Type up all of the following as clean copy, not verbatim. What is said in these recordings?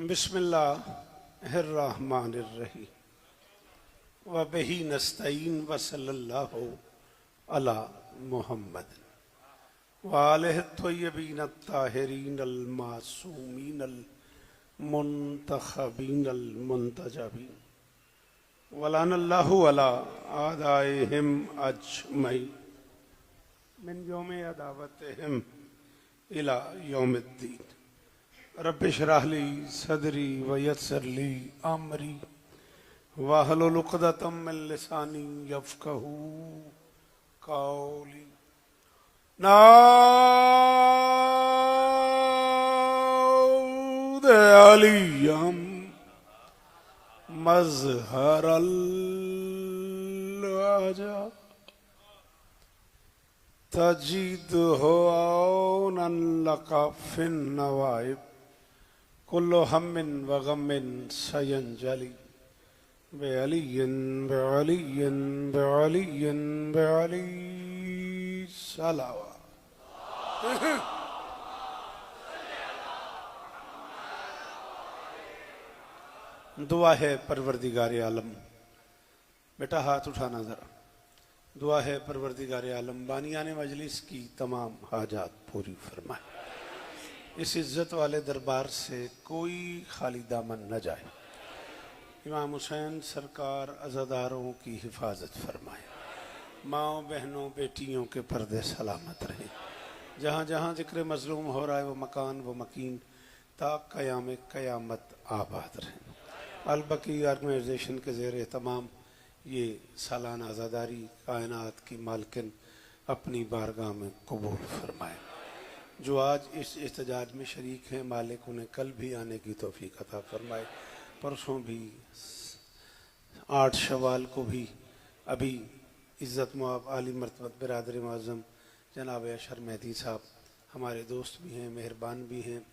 बिस्मिल्लाहिर्रहमानिर्रहीम व बिही नस्तईन व सल्लल्लाहु अला मुहम्मद व आलिहि त्वय्यबीन अत्ताहिरीन अल मासूमीन अल मुंतखबीन अल मुंतजबीन व लअनल्लाहु अला आदाइहिम अजमईन मिन यौमि अदावतिहिम इला यौमिद्दीन। रब्बि इश्रह ली सदरी व यस्सिर ली अमरी वहलुल उक़दतम मिन लिसानी यफ़क़हू क़ौली। नाऊद अलियम मज़हरल अजा तजीद हो औनन लका फिन नवाइब कुल्लु हम्मिन व गम्मिन सयंजली बेअलियन बेअलियन बेअलियन बेअली सलावा। दुआ है परवरदिगार आलम, बेटा हाथ उठाना जरा। दुआ है परवरदिगार आलम बानियान मजलिस की तमाम हाजात पूरी फरमाए। इस इज्जत वाले दरबार से कोई खाली दामन न जाए। इमाम हुसैन सरकार अज़ादारों की हिफाजत फरमाए। माओ बहनों बेटियों के पर्दे सलामत रहें। जहाँ जहाँ जिक्र मजलूम हो रहा है वो मकान वो मकीन ता क़याम क़यामत आबाद रहें। अल-बकी ऑर्गेनाइजेशन के ज़ेर तमाम ये सालाना आज़ादारी कायनात की मालकिन अपनी बारगाह में कबूल फरमाए। जो आज इस एहतजाज में शरीक हैं मालिक उन्हें कल भी आने की तौफीक अता फरमाए। परसों भी 8 शवाल को भी अभी इज़्ज़त मुआब आली मरतबत बिरादर मुअज़्ज़म जनाब अशर मेहदी साहब हमारे दोस्त भी हैं, मेहरबान भी हैं,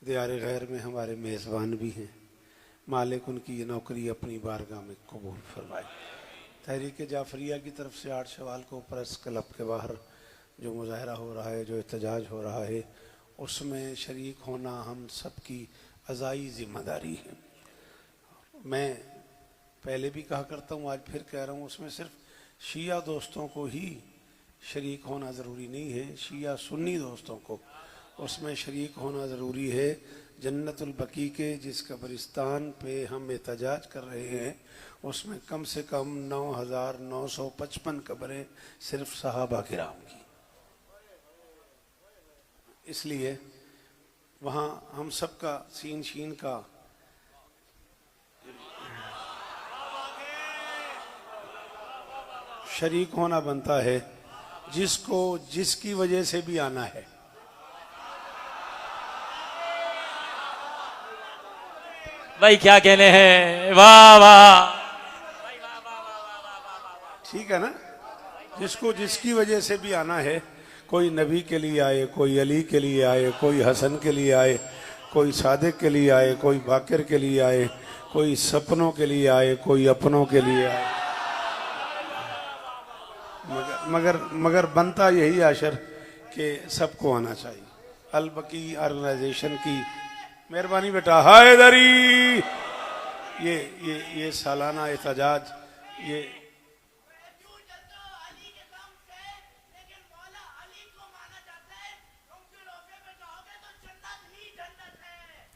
दियार गैर में हमारे मेज़बान भी हैं। मालिक उनकी ये नौकरी अपनी बारगाह में कबूल फरमाए। तहरीक जाफरिया की तरफ से 8 शवाल को प्रेस क्लब के बाहर जो मुजाहरा हो रहा है, जो एहतजाज हो रहा है, उसमें शरीक होना हम सब की अज़ाई ज़िम्मेदारी है। मैं पहले भी कहा करता हूँ, आज फिर कह रहा हूँ, उसमें सिर्फ शिया दोस्तों को ही शरीक होना ज़रूरी नहीं है, शिया सुन्नी दोस्तों को उसमें शरीक होना ज़रूरी है। जन्नतुल बकी के जिस कब्रिस्तान पे हम एहतजाज कर रहे हैं उसमें कम से कम 9,955 कब्रें सिर्फ सहाबा किराम की। इसलिए वहाँ हम सब का सीन शीन का शरीक होना बनता है। जिसको जिसकी वजह से भी आना है, भाई क्या कहने हैं, वाह वाह, ठीक है ना। जिसको जिसकी वजह से भी आना है, कोई नबी के लिए आए, कोई अली के लिए आए, कोई हसन के लिए आए, कोई सादिक के लिए आए, कोई बाकिर के लिए आए, कोई सपनों के लिए आए, कोई अपनों के लिए आए, मगर बनता यही आशर कि सबको आना चाहिए। अल-बकी ऑर्गेनाइजेशन की मेहरबानी बेटा हैदरी। ये सालाना एहतजाज ये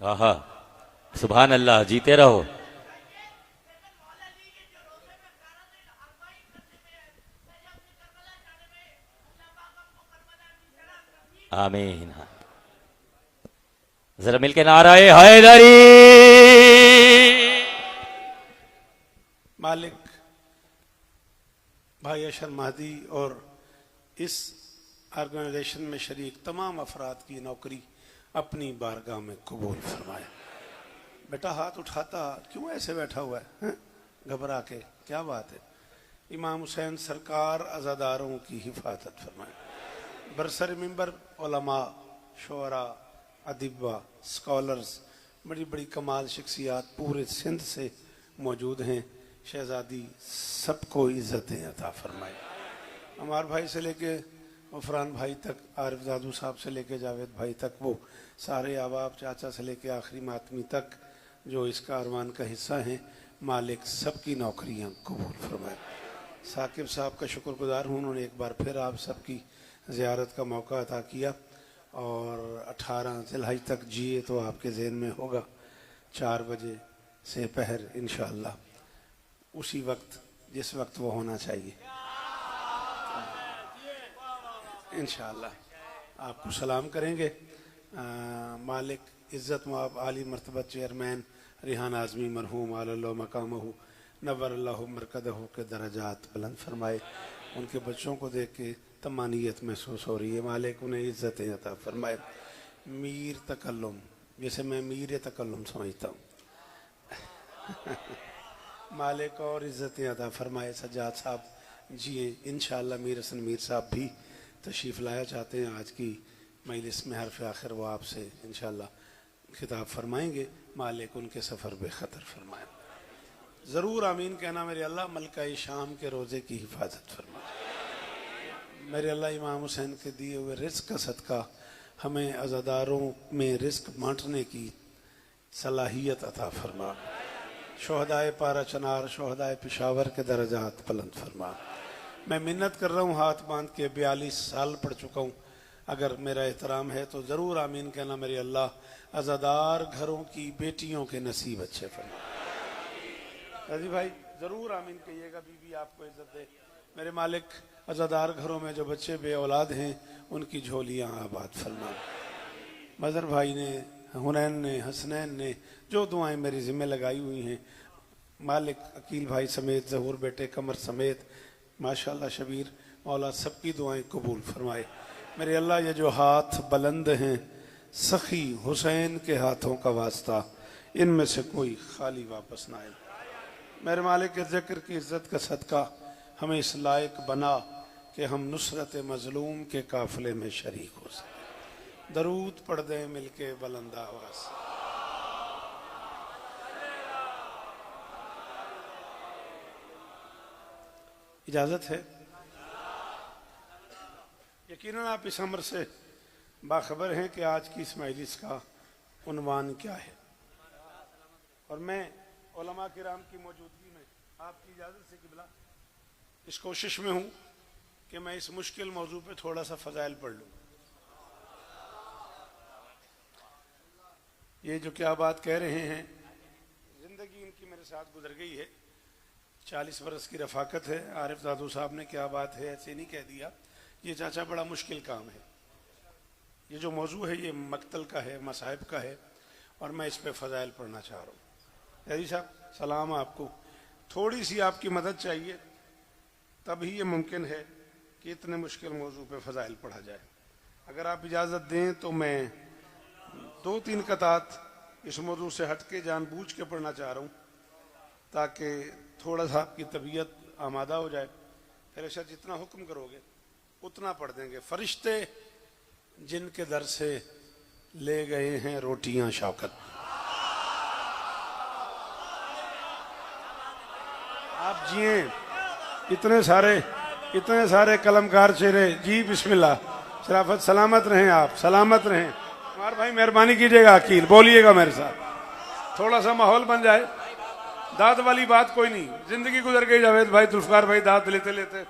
आहा, सुभान अल्लाह, जीते रहो। आमीन। जरा मिलके नाराए हैदरी। मालिक भाई अशर महदी और इस ऑर्गेनाइजेशन में शरीक तमाम अफराद की नौकरी अपनी बारगाह में कबूल फरमाए। बेटा हाथ उठाता क्यों ऐसे बैठा हुआ है, घबरा के, क्या बात है। इमाम हुसैन सरकार अज़ादारों की हिफाजत फरमाए। बरसर मिंबर उलमा, शुअरा, अदिबा, स्कॉलर्स, बड़ी बड़ी कमाल शख्सियात पूरे सिंध से मौजूद हैं। शहजादी सबको इज़्ज़तें अता फरमाए। अमार भाई से लेके उफरान भाई तक, आरिफ दादू साहब से लेके जावेद भाई तक, वो सारे अहबाब चाचा से लेके आखिरी मातमी तक जो इसका अरमान का हिस्सा हैं, मालिक सबकी नौकरियां कबूल फरमाए। साकिब साहब का शुक्रगुजार हूँ, उन्होंने एक बार फिर आप सबकी ज़ियारत का मौका अता किया और 18 ज़िलहज तक जिए तो आपके ज़हन में होगा 4 बजे से पहर इंशाअल्लाह उसी वक्त जिस वक्त वो होना चाहिए इंशाअल्लाह आपको सलाम करेंगे। मालिक इज़्ज़त मआब आली मर्तबा चेयरमैन रिहान आज़मी मरहूम आलल्लाहु मकामहू नव्वरल्लाहु मरकदहू के दरजात बुलंद फरमाए। उनके बच्चों को देख के तमानियत महसूस हो रही है, मालिक उन्हें इज़्ज़तें अता फरमाए। मीर तकल्लुम, जैसे मैं मीर तकल्लुम समझता हूँ मालिक और इज़्ज़तें अता फरमाए। सज्जाद साहब जिए इंशाअल्लाह। मीर हसन मीर साहब भी तशरीफ़ लाया चाहते हैं आज की मजलिस में, हरफ आखिर वो आपसे इंशाअल्लाह खिताब फरमाएंगे। मालिक उनके सफ़र बेखतर फरमाए। ज़रूर आमीन कहना मेरे अल्लाह। मलका शाम के रोज़े की हिफाजत फरमाए मेरे अल्लाह। इमाम हुसैन के दिए हुए रिज़्क़ का सदका हमें अज़ादारों में रिज़्क़ बांटने की सलाहियत अता फरमा। शोहदाए पारा चनार, शोहदाए पेशावर के दरजात बुलंद फरमा। मैं मिन्नत कर रहा हूँ हाथ बांध के, 42 साल पढ़ चुका हूँ। अगर मेरा एहतराम है तो ज़रूर आमीन कहना मेरे अल्लाह। अज़ादार घरों की बेटियों के नसीब अच्छे फरमा। राजी भाई ज़रूर आमीन कहिएगा। बीबी आपको इज़्ज़त दे मेरे मालिक। अज़ादार घरों में जो बच्चे बे औलाद हैं उनकी झोलियाँ आबाद फरमा। मज़र भाई ने, हुनैन ने, हसनैन ने जो दुआएं मेरी ज़िम्मे लगाई हुई हैं, मालिक अकील भाई समेत, ज़हूर बेटे कमर समेत, माशाअल्लाह शबीर मौला सबकी दुआएं कबूल फरमाए मेरे अल्लाह। ये जो हाथ बुलंद हैं सखी हुसैन के हाथों का वास्ता, इनमें से कोई खाली वापस ना आए मेरे मालिक। के ज़िक्र की इज़्ज़त का सदका हमें इस लायक बना कि हम नुसरत मज़लूम के काफ़िले में शरीक हो सकें। दरूद पढ़ दें मिलके बुलंद आवाज़। इजाज़त है। यकीनन आप इस अमर से बाखबर हैं कि आज की इस मजलिस का उन्वान क्या है, और मैं उलमा किराम की मौजूदगी में आपकी इजाज़त से किबला इस कोशिश में हूँ कि मैं इस मुश्किल मौजू पे थोड़ा सा फ़ज़ाइल पढ़ लूँ। ये जो क्या बात कह रहे हैं, ज़िंदगी इनकी मेरे साथ गुजर गई है, 40 बरस की रफ़ाकत है। आरिफ दादू साहब ने क्या बात है ऐसे नहीं कह दिया। ये चाचा बड़ा मुश्किल काम है। ये जो मौजू है ये मक्तल का है, मसाइब का है, और मैं इस पे फ़ज़ाइल पढ़ना चाह रहा हूँ। यादी साहब सलाम आपको। थोड़ी सी आपकी मदद चाहिए तभी ये मुमकिन है कि इतने मुश्किल मौजू पे फ़ज़ाइल पढ़ा जाए। अगर आप इजाज़त दें तो मैं 2-3 कतात इस मौजू से हट के जानबूझ के पढ़ना चाह रहा हूँ ताकि थोड़ा सा आपकी तबीयत आमादा हो जाए। फिर ऐसा जितना हुक्म करोगे उतना पढ़ देंगे। फरिश्ते जिनके दर से ले गए हैं रोटियां शौकत। आप जिए। इतने सारे कलमकार चेहरे जी। बिस्मिल्लाह। शराफत सलामत रहें, आप सलामत रहें। कुमार भाई मेहरबानी कीजिएगा, अकील बोलिएगा मेरे साथ, थोड़ा सा माहौल बन जाए। दाद वाली बात कोई नहीं, जिंदगी गुजर गई। जावेद भाई, जुल्फकार भाई दाद लेते लेते,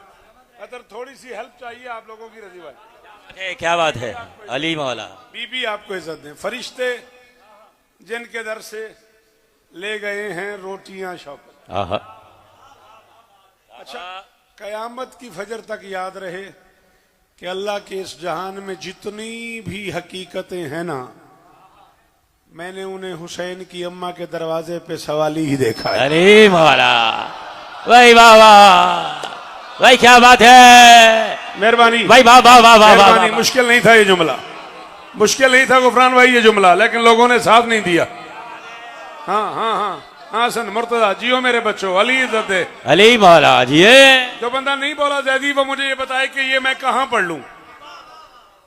अगर थोड़ी सी हेल्प चाहिए आप लोगों की। रजी भाई क्या बात है अली मौला। बीबी आपको इज्जत दें। फरिश्ते जिनके दर से ले गए हैं रोटियां शौकत। अच्छा, कयामत की फजर तक याद रहे कि अल्लाह के इस जहान में जितनी भी हकीकतें हैं ना, मैंने उन्हें हुसैन की अम्मा के दरवाजे पे सवाली ही देखा है। अरे मौला, भाई वाह वाह, भाई क्या बात है। मेहरबानी भाई वाह वाह वाह वाह वाह। मुश्किल नहीं था ये जुमला, मुश्किल नहीं था गुफरान भाई ये जुमला, लेकिन लोगों ने साथ नहीं दिया। हाँ हाँ हाँ हाँ सन मुर्तजा जियो मेरे बच्चों। अली इज्जत दे। अली मौला जिए। जो बंदा नहीं बोला जैदी वो मुझे ये बताए कि ये मैं कहाँ पढ़ लूं।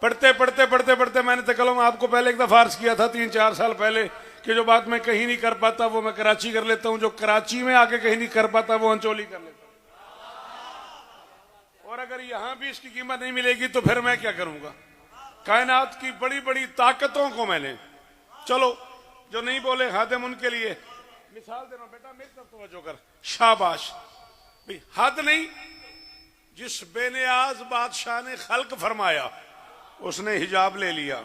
पढ़ते पढ़ते पढ़ते पढ़ते मैंने तकल्लुम आपको पहले एक दफा अर्ज किया था 3-4 साल पहले कि जो बात मैं कहीं नहीं कर पाता वो मैं कराची कर लेता हूं, जो कराची में आके कहीं नहीं कर पाता वो अंचोली कर लेता हूं। और अगर यहां भी इसकी कीमत नहीं मिलेगी तो फिर मैं क्या करूंगा। कायनात की बड़ी बड़ी ताकतों को मैंने, चलो जो नहीं बोले खादिम उनके लिए मिसाल दे रहा हूं। बेटा मेरी तरफ तवज्जो कर, शाबाश भाई। हद नहीं, जिस बेनियाज बादशाह ने खल्क फरमाया उसने हिजाब ले लिया।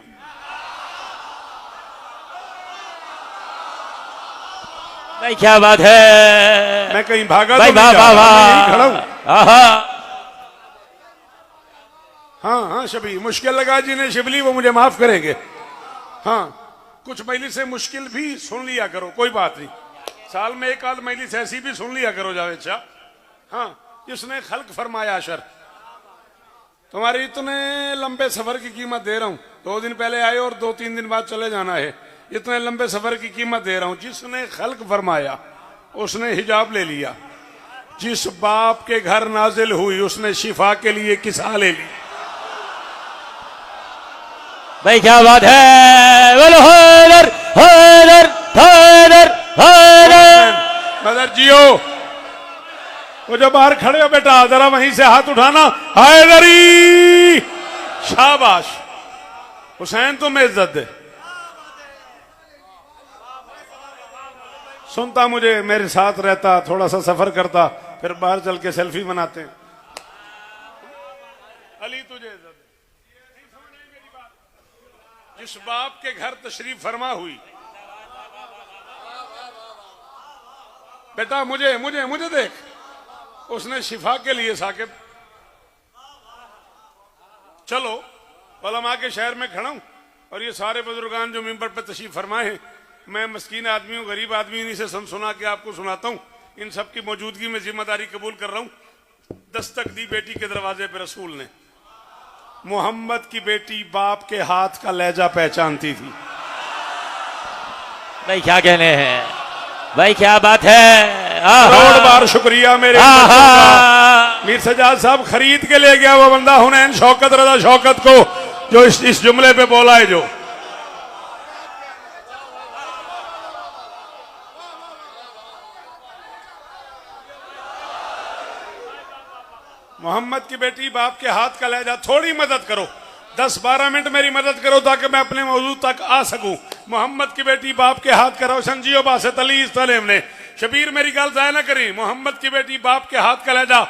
भाई क्या बात है, मैं कहीं भागा भाई तो नहीं जा रहा, मैं यहीं खड़ा हूं। आहा हाँ हाँ शबी, मुश्किल लगा जिन्हें शिबली वो मुझे माफ करेंगे। हाँ कुछ मजलिस से मुश्किल भी सुन लिया करो, कोई बात नहीं, साल में एक आध मजलिस ऐसी भी सुन लिया करो जावेद शाह। हाँ जिसने खल्क फरमाया अशर, तुम्हारे इतने लंबे सफर की कीमत दे रहा हूं। 2 दिन पहले आए और 2-3 दिन बाद चले जाना है, इतने लंबे सफर की कीमत दे रहा हूं। जिसने खल्क फरमाया उसने हिजाब ले लिया। जिस बाप के घर नाजिल हुई उसने शिफा के लिए किसा ले ली। भाई क्या बात है, बोलो हैदर हैदर हैदर हैदर। मदर जियो, वो जो बाहर खड़े हो बेटा जरा वहीं से हाथ उठाना, हैदरी शाबाश। हुसैन तुम्हें इज्जत दे। सुनता मुझे मेरे साथ रहता, थोड़ा सा सफर करता, फिर बाहर चल के सेल्फी बनाते। अली तुझे इज्जत दे। जिस बाप के घर तशरीफ फरमा हुई, बेटा मुझे मुझे मुझे देख, उसने शिफा के लिए साकिब, चलो उलमा के शहर में खड़ा हूं और ये सारे बुजुर्गान जो मिंबर पे तशरीफ फरमाए हैं, मैं मस्कीन आदमी हूं, गरीब आदमी, इन्हीं से सुना के आपको सुनाता हूं। इन सब की मौजूदगी में जिम्मेदारी कबूल कर रहा हूं। दस्तक दी बेटी के दरवाजे पे रसूल ने। मोहम्मद की बेटी बाप के हाथ का लहजा पहचानती थी। भाई क्या कहने हैं, भाई क्या बात है। करोड़ बार शुक्रिया मेरे मीर सजाद साहब, खरीद के ले गया वो बंदा हुनैन शौकत रजा शौकत को, जो इस जुमले पे बोला है। जो मोहम्मद की बेटी बाप के हाथ का लहजा, थोड़ी मदद करो, 10-12 मिनट मेरी मदद करो ताकि मैं अपने मौजू तक आ सकूं। मोहम्मद की बेटी बाप के हाथ का रोशन जियो बासत अली तलीम ने। शबीर मेरी गल जाया ना करी, मोहम्मद की बेटी बाप के हाथ का लहजा,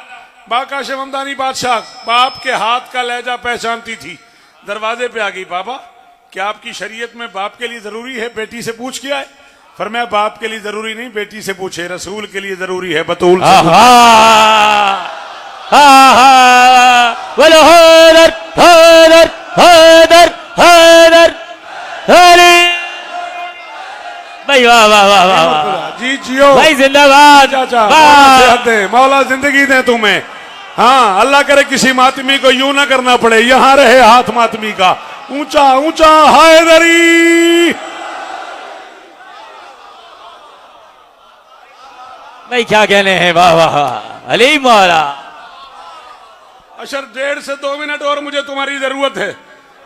बाकाशिम हमदानी बादशाह बाप के हाथ का लहजा पहचानती थी। दरवाजे पे आ गई, बाबा क्या आपकी शरीयत में बाप के लिए जरूरी है बेटी से पूछ के आए? फरमाया बाप के लिए जरूरी नहीं, बेटी से पूछे, रसूल के लिए जरूरी है, बतूल बोलो हैदर हैदर हैदर हैदर हैदर। भाई वाह वाह वाह वाह वाह, जी जियो भाई जिंदाबाद। चाचा, मौला दे, मौला जिंदगी दे तुम्हें। हाँ अल्लाह करे किसी मातमी को यूं ना करना पड़े, यहां रहे हाथ मातमी का ऊंचा ऊंचा। हैदरी भाई क्या कहने हैं, वाह वाह अली मौला। अशर 1.5 से 2 मिनट और मुझे तुम्हारी जरूरत है,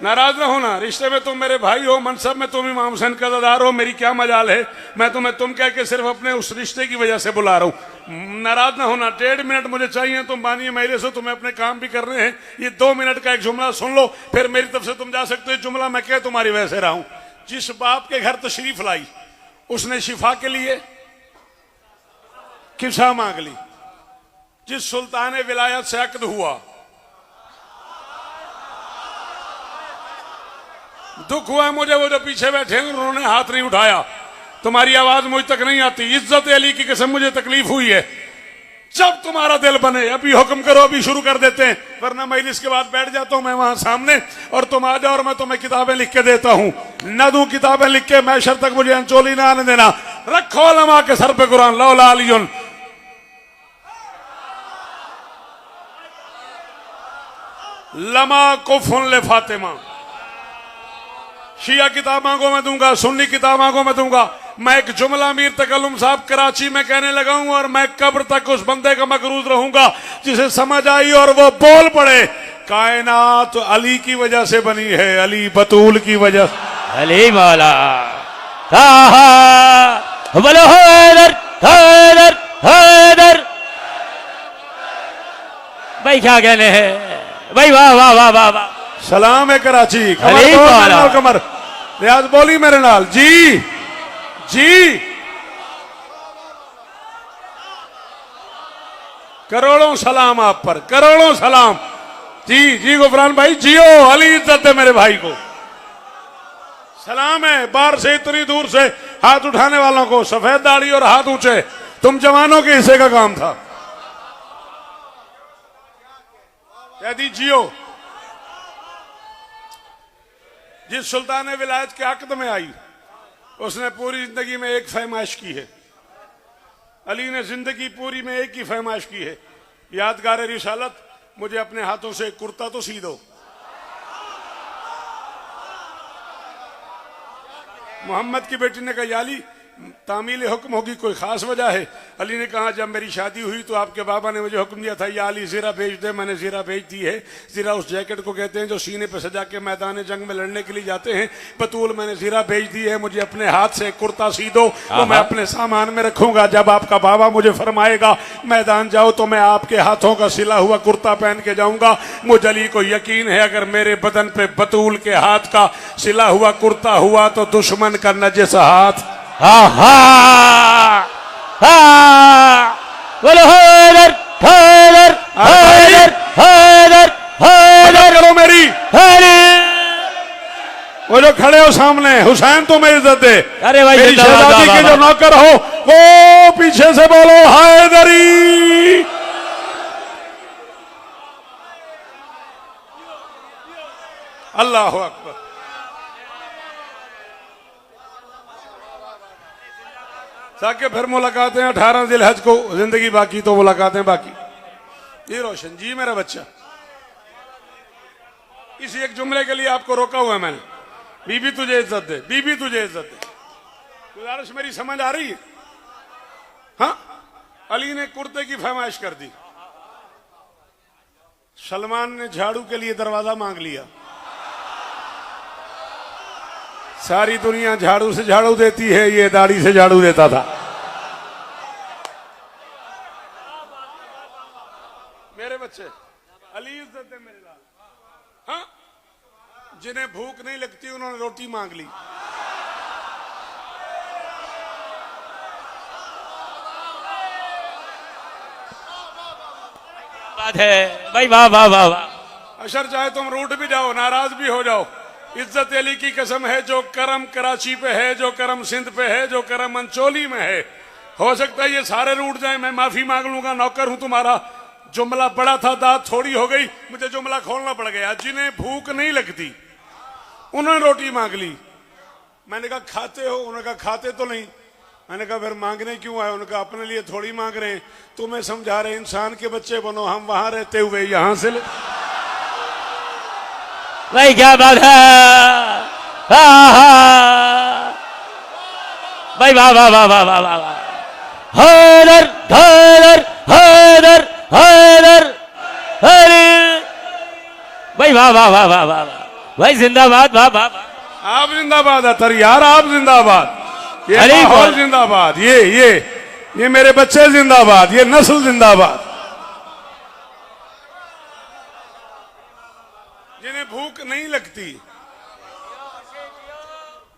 नाराज ना होना। रिश्ते में तुम मेरे भाई हो, मनसब में तुम इमाम हुसैन का अज़ादार हो, मेरी क्या मजाल है, मैं तुम्हें तुम कह के सिर्फ अपने उस रिश्ते की वजह से बुला रहा हूं। नाराज ना होना, 1.5 मिनट मुझे चाहिए, तुम बानी मेरे से, तुम्हें अपने काम भी करने हैं। ये 2 मिनट का एक जुमला सुन लो, फिर मेरी तरफ से तुम जा सकते हो। जुमला मैं कह तुम्हारी वजह से रहा हूं। जिस बाप के घर तशरीफ लाई उसने शिफा के लिए किसा मांग ली। जिस सुल्तान विलायत से अक्द हुआ, दुख हुआ मुझे, वो जो पीछे बैठे हैं उन्होंने हाथ नहीं उठाया, तुम्हारी आवाज मुझ तक नहीं आती। इज्जत अली की कसम मुझे तकलीफ हुई है। जब तुम्हारा दिल बने अभी हुक्म करो, अभी शुरू कर देते हैं, वरना मजलिस के बाद बैठ जाता हूं मैं वहां सामने और तुम आ जाओ और मैं तुम्हें किताबें लिख के देता हूं। न दूं किताबें लिख के, मैशर तक मुझे अंचोली ना आने देना। रखो उलमा के सर पे कुरान, लौला अलीयुन। लमा कुफुन ले फातिमा। शिया किताबों को मैं दूंगा, सुन्नी किताबों को मैं दूंगा। मैं एक जुमला मीर तकल्लुम साहब कराची में कहने लगा हूं और मैं कब्र तक उस बंदे का मकरूज रहूंगा जिसे समझ आई और वो बोल पड़े, कायनात अली की वजह से बनी है, अली बतूल की वजह से। अली मौला बोलो हैदर हैदर हैदर। भाई क्या कहने हैं भाई, वाह वाह वाह वाह वाह। सलाम है कराची। अरे कमर बोल वाह। मेरे नाल, कमर रियाज बोली मेरे नाल। जी जी, करोड़ों सलाम आप पर, करोड़ों सलाम। जी जी गुफरान भाई जियो, अली इज्जत है मेरे भाई को। सलाम है बाहर से इतनी दूर से हाथ उठाने वालों को, सफेद दाढ़ी और हाथ ऊंचे, तुम जवानों के हिस्से का काम था। कह दी जियो। जिस सुल्तान विलायत के अक़द में आई, उसने पूरी जिंदगी में एक फरमाइश की है। अली ने जिंदगी पूरी में एक ही फरमाइश की है, यादगार रिसालत, मुझे अपने हाथों से एक कुर्ता तो सी दो। मोहम्मद की बेटी ने कहा या अली, तामील हुक्म होगी, कोई खास वजह है? अली ने कहा जब मेरी शादी हुई तो आपके बाबा ने मुझे हुक्म दिया था या अली जीरा भेज दे, मैंने जीरा भेज दी है। जीरा उस जैकेट को कहते हैं जो सीने पे सजा के मैदान जंग में लड़ने के लिए जाते हैं। बतूल मैंने जीरा भेज दी है, मुझे अपने हाथ से कुर्ता सी दो, तो मैं अपने सामान में रखूंगा। जब आपका बाबा मुझे फरमाएगा मैदान जाओ तो मैं आपके हाथों का सिला हुआ कुर्ता पहन के जाऊंगा। मुझ अली को यकीन है अगर मेरे बदन पे बतूल के हाथ का सिला हुआ कुर्ता हुआ तो दुश्मन का नजिस हाथ। बोलो हैदर हैदर हैदर हैदर हैदर। करो मेरी, हैदर। वो जो खड़े हो सामने, हुसैन तो मेरी इज्जत दे। अरे भाई मेरी जिंदाबाद, शहजादी के जो नौकर हो वो पीछे से बोलो हैदरी। अल्लाह अकबर। ताकि फिर मुलाकातें 18 जिलहज को, जिंदगी बाकी तो मुलाकातें बाकी। ये रोशन जी मेरा बच्चा, इस एक जुमले के लिए आपको रोका हुआ है मैंने, बीबी तुझे इज्जत दे, बीबी तुझे इज्जत दे। गुजारिश मेरी समझ आ रही है? हाँ, अली ने कुर्ते की फरमाइश कर दी, सलमान ने झाड़ू के लिए दरवाजा मांग लिया। सारी दुनिया झाड़ू से झाड़ू देती है, ये दाढ़ी से झाड़ू देता था। मेरे बच्चे अली इज्जत दे मेरे लाल। हाँ, जिन्हें भूख नहीं लगती उन्होंने रोटी मांग ली। बात है भाई, वाह वाह वाह वाह। अशर चाहे तुम रूठ भी जाओ, नाराज भी हो जाओ, इज्जत अली की कसम है, जो करम कराची पे है, जो करम सिंध पे है, जो करम मंचोली में है, हो सकता है ये सारे रूठ जाए, मैं माफी मांग लूंगा, नौकर हूं तुम्हारा। जुमला बड़ा था, दात थोड़ी हो गई, मुझे जुमला खोलना पड़ गया। जिन्हें भूख नहीं लगती उन्होंने रोटी मांग ली। मैंने कहा खाते हो? उन्होंने कहा खाते तो नहीं। मैंने कहा फिर मांगने क्यों आए? उन्होंने कहा अपने लिए थोड़ी मांग रहे हैं, तुम्हें समझा रहे, इंसान के बच्चे बनो, हम वहां रहते हुए यहां से ले। भाई क्या बात है, भाई वाह वाह वाह वाह वाह वाह। हैदर हैदर हैदर हैदर हैदर। भाई वाह वाह वाह वाह वाह वाह। भाई जिंदाबाद, वाह वाह वाह। आप जिंदाबाद अतर यार, आप जिंदाबाद, ये अरे माहौल जिंदाबाद, ये मेरे बच्चे जिंदाबाद, ये नस्ल जिंदाबाद। जिन्हें भूख नहीं लगती,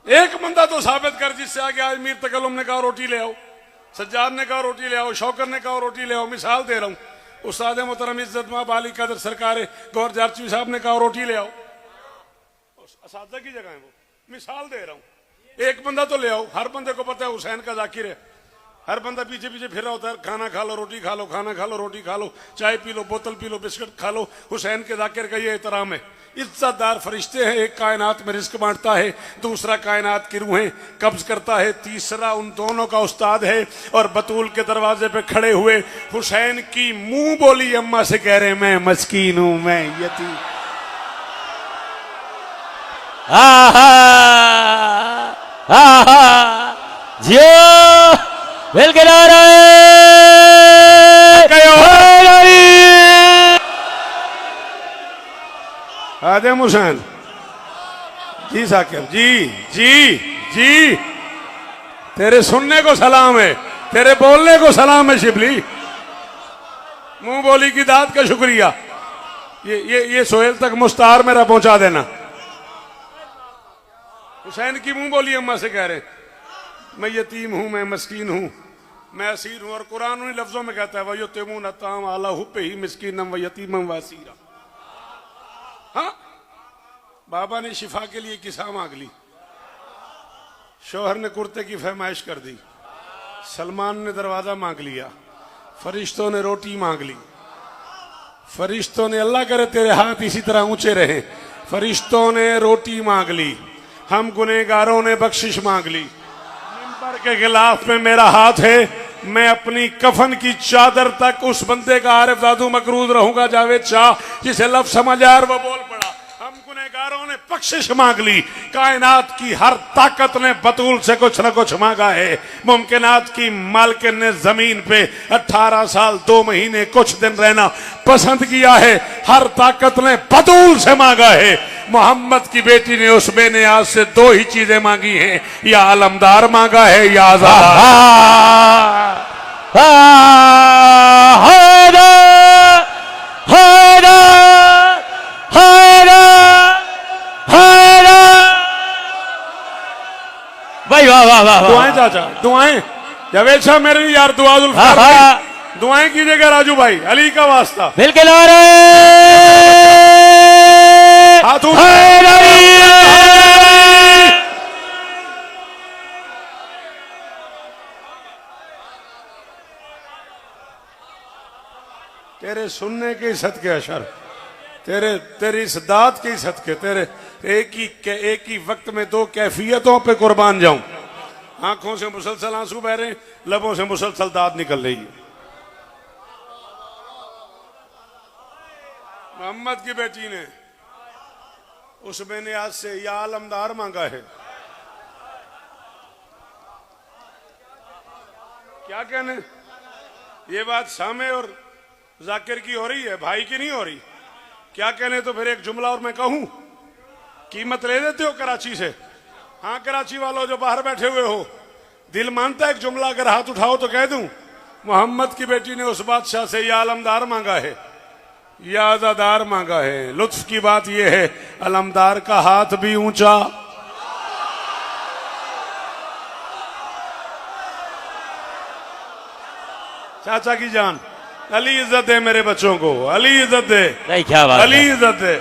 एक बंदा तो साबित कर जिससे आगे आज मीर तकल्लुम ने कहा रोटी ले आओ, सज्जाद ने कहा रोटी ले आओ, शौकर ने कहा रोटी ले आओ। मिसाल दे रहा हूं, उस्ताद मोहतरम इज्जत मां बाली कदर सरकार गौर जारचवी साहब ने कहा रोटी ले आओ, असातिज़ा की जगह है वो। मिसाल दे रहा हूं, एक बंदा तो ले आओ। हर बंदे को पता है हुसैन का जाकिर है, हर बंदा पीछे पीछे फिर रहा होता है, खाना खा लो रोटी खा लो, खाना खा लो रोटी खा लो, चाय पी लो, बोतल पी लो, बिस्किट खा लो। हुसैन के जाकिर का ये एहतराम है। इज्जतदार फरिश्ते हैं, एक कायनात में रिस्क बांटता है, दूसरा कायनात की रूहें कब्ज करता है, तीसरा उन दोनों का उस्ताद है। और बतूल के दरवाजे पे खड़े हुए हुसैन की मुंह बोली अम्मा से कह रहे मैं मस्कीन हूं, मैं यतीम। जियो मिलकर आ रहे आदम हुसैन जी साकिब जी जी जी, तेरे सुनने को सलाम है, तेरे बोलने को सलाम है शिबली। मुंह बोली की दाद का शुक्रिया। ये सोहेल तक मुस्तार मेरा पहुंचा देना। हुसैन की मुंह बोली अम्मा से कह रहे, मैं यतीम हूं, मैं मस्कीन हूं, मैं असीर हूं। और कुरान उन्हीं लफ्जों में कहता है वह युतिमून अत्ताम अला हुब्बे ही मिस्कीनम व यतीमम व असीरा। हाँ, बाबा ने शिफा के लिए किसा मांग ली, शोहर ने कुर्ते की फरमाइश कर दी, सलमान ने दरवाजा मांग लिया, फरिश्तों ने रोटी मांग ली, फरिश्तों ने अल्लाह करे तेरे हाथ इसी तरह ऊंचे रहे, फरिश्तों ने रोटी मांग ली, हम गुनहगारों ने बख्शिश मांग ली। मिंबर के खिलाफ में मेरा हाथ है, मैं अपनी कफन की चादर तक उस बंदे का आरिफ दादू मकरूज रहूंगा जावेद शाह जिसे लफ्ज समझ आया और वो बोल पड़ा। हम गुनहगारों ने बख्शिश मांग ली, कायनात की हर ताकत ने बतूल से कुछ न कुछ मांगा है। मुमकिनात की मालकिन ने जमीन पे 18 साल 2 महीने कुछ दिन रहना पसंद किया है, हर ताकत ने बतूल से मांगा है। मोहम्मद की बेटी ने उस बेनियाज से 2 ही चीजें मांगी हैं, या अलमदार मांगा है या भाई वाह वाह वाह। दुआएं चाचा, दुआएं जावेद शाह मेरे लिए यार, दुआएं कीजिएगा राजू भाई, अली का वास्ता। बिल्कुल आ तेरे सुनने के सदके अशर, तेरी इस दात के सदके, तेरे एक ही वक्त में 2 कैफियतों पे कुर्बान जाऊं। आंखों से मुसलसल आंसू बह रहे, लबों से मुसलसल दाद निकल रही है। मोहम्मद की बेटी ने उस बेनियाज से या आलमदार मांगा है। क्या कहने, ये बात शामे और जाकिर की हो रही है, भाई की नहीं हो रही। क्या कहने, तो फिर एक जुमला और मैं कहूं, कीमत ले देते हो कराची से? हाँ, कराची वालों जो बाहर बैठे हुए हो, दिल मानता है एक जुमला अगर हाथ उठाओ तो कह दूं, मोहम्मद की बेटी ने उस बादशाह से या अलमदार मांगा है, या अज़ादार मांगा है। लुत्फ की बात यह है, अलमदार का हाथ भी ऊंचा, चाचा की जान, अली इज्जत दे मेरे बच्चों को, अली इज्जत दे। नहीं, क्या बात, अली इज्जत दे।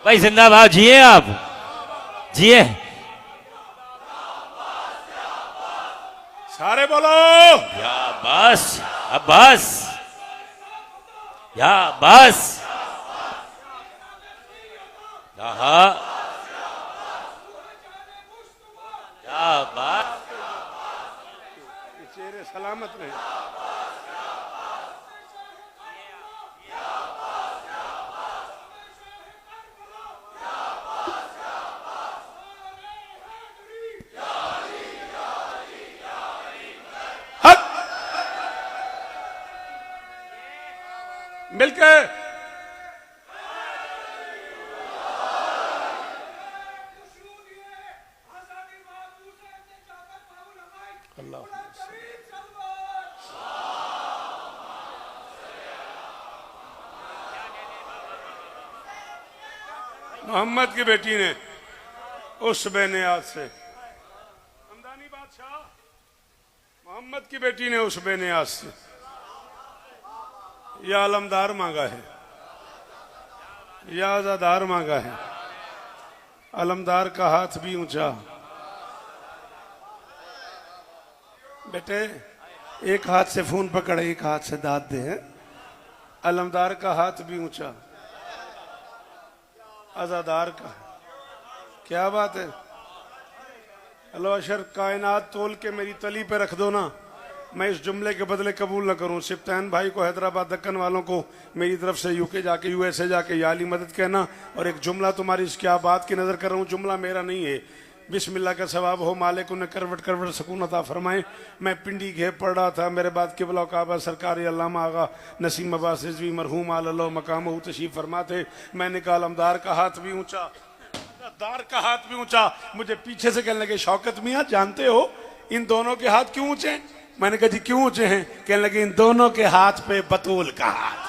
भाई जिंदाबाद, जिए आप, जिए। सारे बोलो या बस, अब बस, या बस, या बस। चेहरे सलामत रहे। मिलकर अल्लाह मोहम्मद की बेटी ने उस बेनियाज से, हमदानी बादशाह, मोहम्मद की बेटी ने उस बेनियाज से या अलमदार मांगा है, या अज़ादार मांगा है। अलमदार का हाथ भी ऊंचा। बेटे, एक हाथ से फोन पकड़े, एक हाथ से दाद दे। अलमदार का हाथ भी ऊंचा, अज़ादार का। क्या बात है। अल्लाह अशर, कायनात तोल के मेरी तली पे रख दो ना, मैं इस जुमले के बदले कबूल न करूं। सिप्तान भाई को, हैदराबाद दक्कन वालों को मेरी तरफ से यूके जाके, यूएसए जाके या अली मदद कहना। और एक जुमला तुम्हारी इस क्या बात की नजर कर रहा हूं, जुमला मेरा नहीं है, बिस्मिल्लाह का सवाब हो, मालिक उन्हें करवट करवट सुकून अता फरमाए। मैं पिंडी घेप पढ़ रहा था, मेरे बाद किबला काबा सरकारी अल्लामा आगा नसीम अब्बास रिजवी मरहूम आल्लाह मकाम तशरीफ फरमा थे। मैंने कहा अलमदार का हाथ भी ऊंचा, दार का हाथ भी ऊंचा। मुझे पीछे से कहने लगे, शौकत मियां जानते हो इन दोनों के हाथ क्यों ऊंचे? मैंने कहा जी क्यों ऊंचे हैं? कहने लगे इन दोनों के हाथ पे बतूल का हाथ।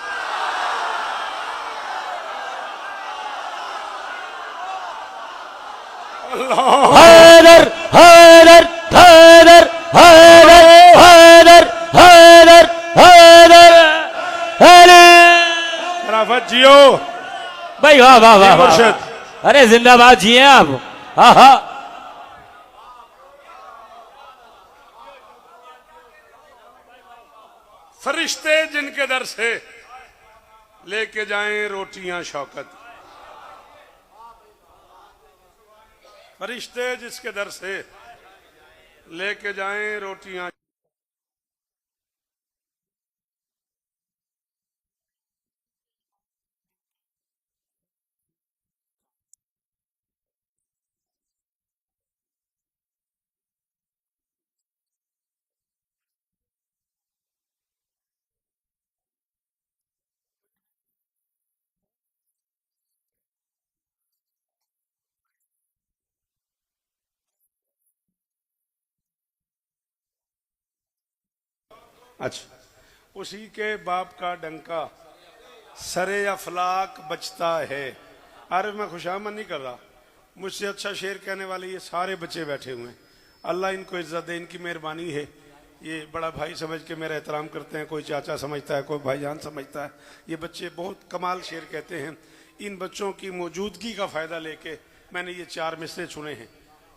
हैदर हैदर हैदर हैदर हैदर हैदर हैदर हैदर। राफत जियो भाई वाह वाह वाह वाह। मुर्शिद। अरे जिंदाबाद जिए आप। हाँ हाँ फरिश्ते जिनके दर से लेके जाएं रोटियां शौकत, फरिश्ते जिसके दर से लेके जाएं रोटियां। अच्छा, उसी के बाप का डंका सरे अफलाक बचता है। अरे मैं खुशामद नहीं कर रहा, मुझसे अच्छा शेर कहने वाले ये सारे बच्चे बैठे हुए हैं। अल्लाह इनको इज्जत दे, इनकी मेहरबानी है। ये बड़ा भाई समझ के मेरा एहतराम करते हैं, कोई चाचा समझता है, कोई भाईजान समझता है। ये बच्चे बहुत कमाल शेर कहते हैं। इन बच्चों की मौजूदगी का फ़ायदा लेके मैंने ये 4 मिसरे चुने हैं।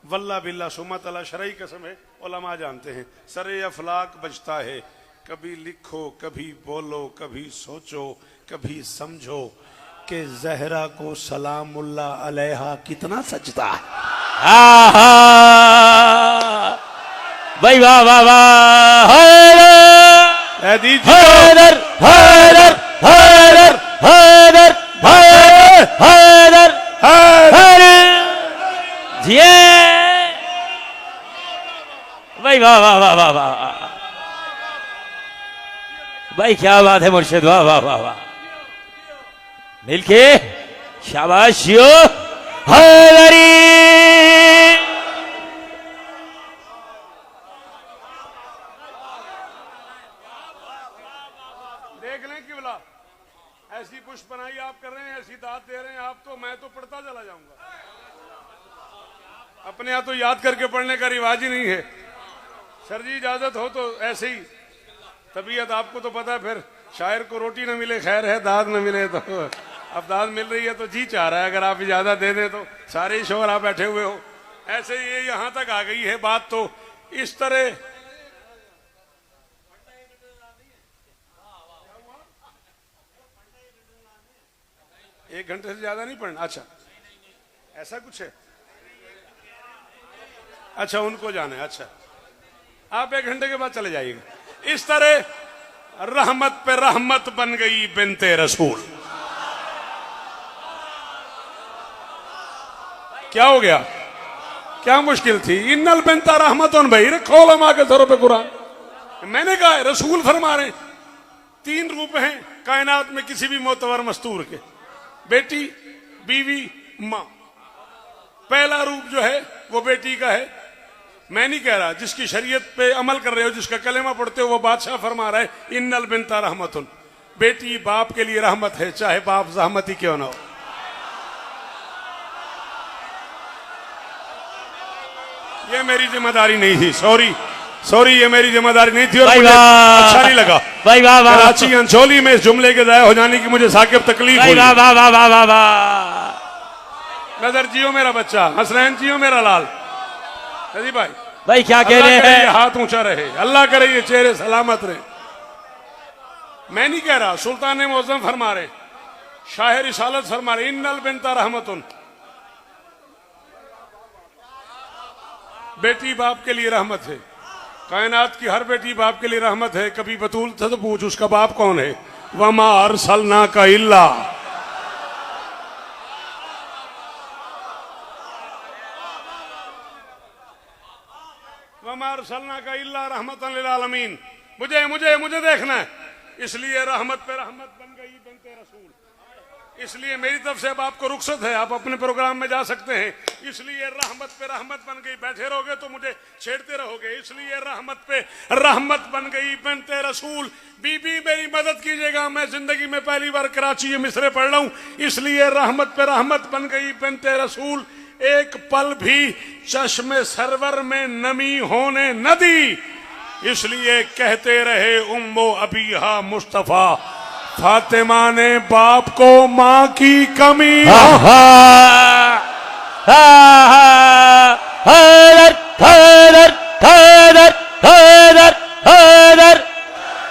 वल्ला बिल्ला सुमत अल्लाह शरई कसम है, उलमा जानते हैं। सरे अफलाक बचता है, कभी लिखो कभी बोलो कभी सोचो कभी समझो कि जहरा को सलामुल्लाह अलैहा कितना सजदा है। आहा भाई वाह वाह वाह। हैदर हैदर हैदर हैदर हैदर हैदर हैदर जिए भाई वाह वाह वाह वाह वाह भाई क्या बात है मुर्शिद, वाह वाह वाह वाह। मिलके शाबाशियो हैदरी। देख लें कि बोला ऐसी पुष्पनाई आप कर रहे हैं, ऐसी दाद दे रहे हैं आप, तो मैं तो पढ़ता चला जाऊंगा। अपने यहाँ तो याद करके पढ़ने का रिवाज ही नहीं है। सर जी इजाजत हो तो ऐसे ही, तबीयत आपको तो पता है, फिर शायर को रोटी न मिले खैर है, दाद न मिले तो। अब दाद मिल रही है तो जी चाह रहा है, अगर आप इजाजत दे दें तो। सारे ही शोर आप बैठे हुए हो, ऐसे ये यहां तक आ गई है बात। तो इस तरह एक घंटे से ज्यादा नहीं पढ़ना। अच्छा ऐसा कुछ है, अच्छा उनको जाना है। अच्छा आप 1 घंटे के बाद चले जाइएगा। इस तरह रहमत पे रहमत बन गई बिनते रसूल। क्या हो गया, क्या मुश्किल थी? इन्नल बिनता रहमतुन, भाई रखो उलमा के सरों पे कुरान। मैंने कहा है रसूल फरमा रहे 3 रूप हैं कायनात में किसी भी मोतबर मस्तूर के, बेटी बीवी माँ। पहला रूप जो है वो बेटी का है। मैं नहीं कह रहा, जिसकी शरीयत पे अमल कर रहे हो, जिसका कलेमा पढ़ते हो, वो बादशाह फरमा रहा है इन्नल बिनता रहमतुन, बेटी बाप के लिए रहमत है, चाहे बाप जहमत ही क्यों ना हो। ये मेरी जिम्मेदारी नहीं थी, सॉरी सॉरी, ये मेरी जिम्मेदारी नहीं थी और मुझे अच्छा नहीं लगा। भाई वाह वाह। कराची अंचोली में इस जुमले के जाया हो जाने की मुझे साकिब तकलीफ हुई। वाह वाह वाह वाह वाह वाह। नजर जियो मेरा बच्चा, हसनैन जियो मेरा लाल। जी भाई क्या कह रहे हैं? हाथ ऊंचा रहे, अल्लाह करे ये चेहरे सलामत रहे। मैं नहीं कह रहा, सुल्तान मौजम फरमा रहे, शाह रिसालत फरमा रहे इन्नल बिनता रहमतुन, बेटी बाप के लिए रहमत है। कायनात की हर बेटी बाप के लिए रहमत है। कभी बतूल था तो पूछ उसका बाप कौन है? वमा अरसलना का इल्ला, वमा अरसलना का इल्ला रहमतन लिल आलमीन। मुझे मुझे मुझे देखना है, इसलिए रहमत पे रहमत बन गई बिनते रसूल। इसलिए मेरी तरफ से अब आपको रुखसत है, आप अपने प्रोग्राम में जा सकते हैं। इसलिए रहमत पे रहमत बन गई, बैठे रहोगे तो मुझे छेड़ते रहोगे। इसलिए रहमत पे रहमत बन गई बनते रसूल, बीबी मेरी मदद कीजिएगा, मैं जिंदगी में पहली बार कराची ये मिसरे पढ़ रहा हूं। इसलिए रहमत पे रहमत बन गई बनते रसूल, एक पल भी चश्मे सरवर में नमी होने न दी। इसलिए कहते रहे उम्मो अबीहा मुस्तफा, फातिमा ने बाप को माँ की कमी। हैदर हैदर हैदर हैदर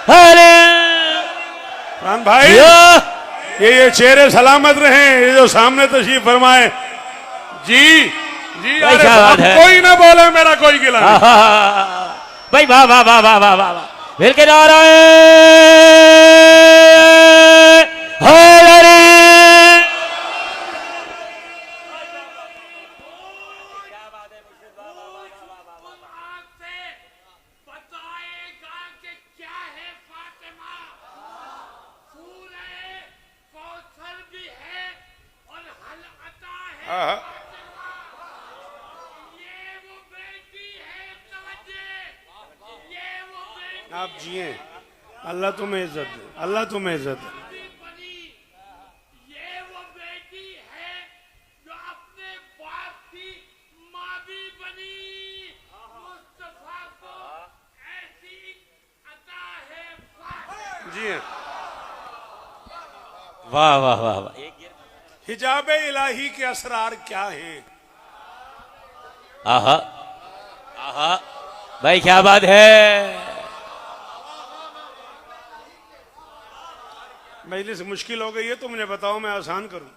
हैदर रान भाई ये चेहरे सलामत रहे, ये जो सामने तशरीफ फरमाए। जी जी भाई अरे क्या बात है। कोई ना बोले मेरा कोई गिला नहीं। भाई वाह वाह वाह वाह वाह वाह वाह, मिल के नाराए हैदरी। बताएगा कि क्या है फातिमा, फूल है, कौसर भी है और हल अता है। ये वो बेटी है, तवज्जे, ये वो बेटी आप जिए, अल्लाह तुम्हें इज्जत दे, अल्लाह तुम्हें इज्जत दे। बनी, ये वो बेटी है जो अपने बाप की माँ भी बनी। मुस्तफा को ऐसी अता है फातिमा। जी हाँ। वाह वाह वाह वाह। हिजाब इलाही के असरार क्या है? आहा आहा, भाई क्या बात है। मजलिस मुश्किल हो गई है तो मुझे बताओ, मैं आसान करूं,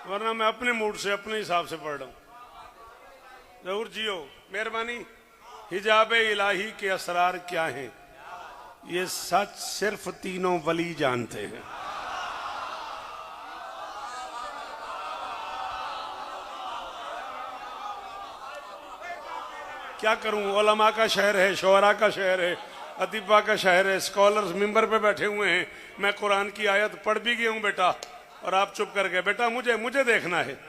वरना मैं अपने मूड से अपने हिसाब से पढ़ रहा हूं। जरूर जियो, मेहरबानी। हिजाब इलाही के असरार क्या हैं? ये सच सिर्फ तीनों वली जानते हैं। क्या करूं, उलमा का शहर है, शोरा का शहर है, अदीबा का शहर है, स्कॉलर्स मिंबर पे बैठे हुए हैं। मैं कुरान की आयत पढ़ भी गया हूं बेटा, और आप चुप कर गए। बेटा मुझे देखना है,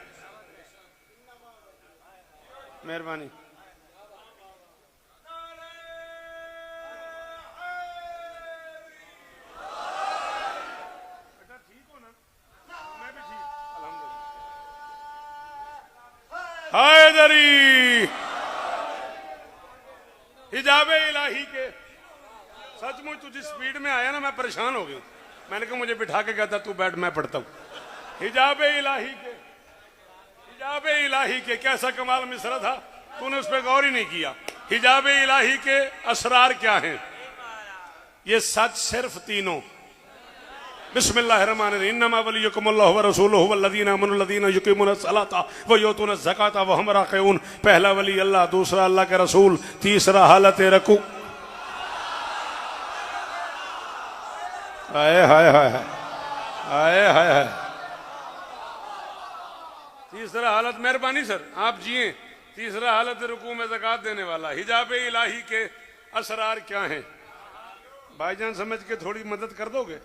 मेहरबानी। बेटा ठीक हो ना? मैं भी ठीक, अल्हम्दुलिल्लाह। हैदरी हिजाब इलाही के, सचमुच तू जिस स्पीड में आया ना, मैं परेशान हो गई। मैंने कहा मुझे बिठा के कहता तू बैठ, मैं पढ़ता हूं। हिजाब इलाही के कैसा कमाल मिसरा था, तूने उस पर गौर ही नहीं किया। हिजाब इलाही के असरार क्या हैं? ये सच सिर्फ तीनों। बिस्मिल्लाहिर्रहमानिर्रहीम। इन्नमा वलियुकुमुल्लाहु व रसूलुहु वल्लज़ीना आमनु लज़ीना युक़ीमूनस सलाता व युतूनस ज़काता व हुम राकिऊन। पहला वली अल्लाह, दूसरा अल्लाह के रसूल, तीसरा हालत रकू। हाय हाय हाय हाय हाय हाय। तीसरा हालत, मेहरबानी सर आप जिए, तीसरा हालत रुकू में ज़कात देने वाला। हिजाब इलाही के असरार क्या हैं? भाईजान समझ के थोड़ी मदद कर दोगे?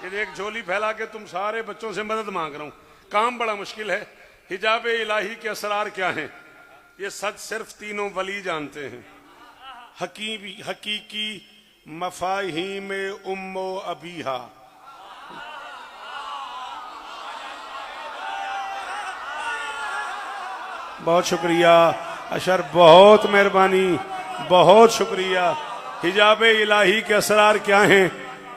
ये एक झोली फैला के तुम सारे बच्चों से मदद मांग रहा हूं, काम बड़ा मुश्किल है। हिजाब इलाही के असरार क्या हैं? ये सच सिर्फ तीनों वली जानते हैं। हकीकी मफाहीम उम्मो अबीहा। बहुत शुक्रिया अशर, बहुत मेहरबानी, बहुत शुक्रिया। हिजाब इलाही के असरार क्या हैं?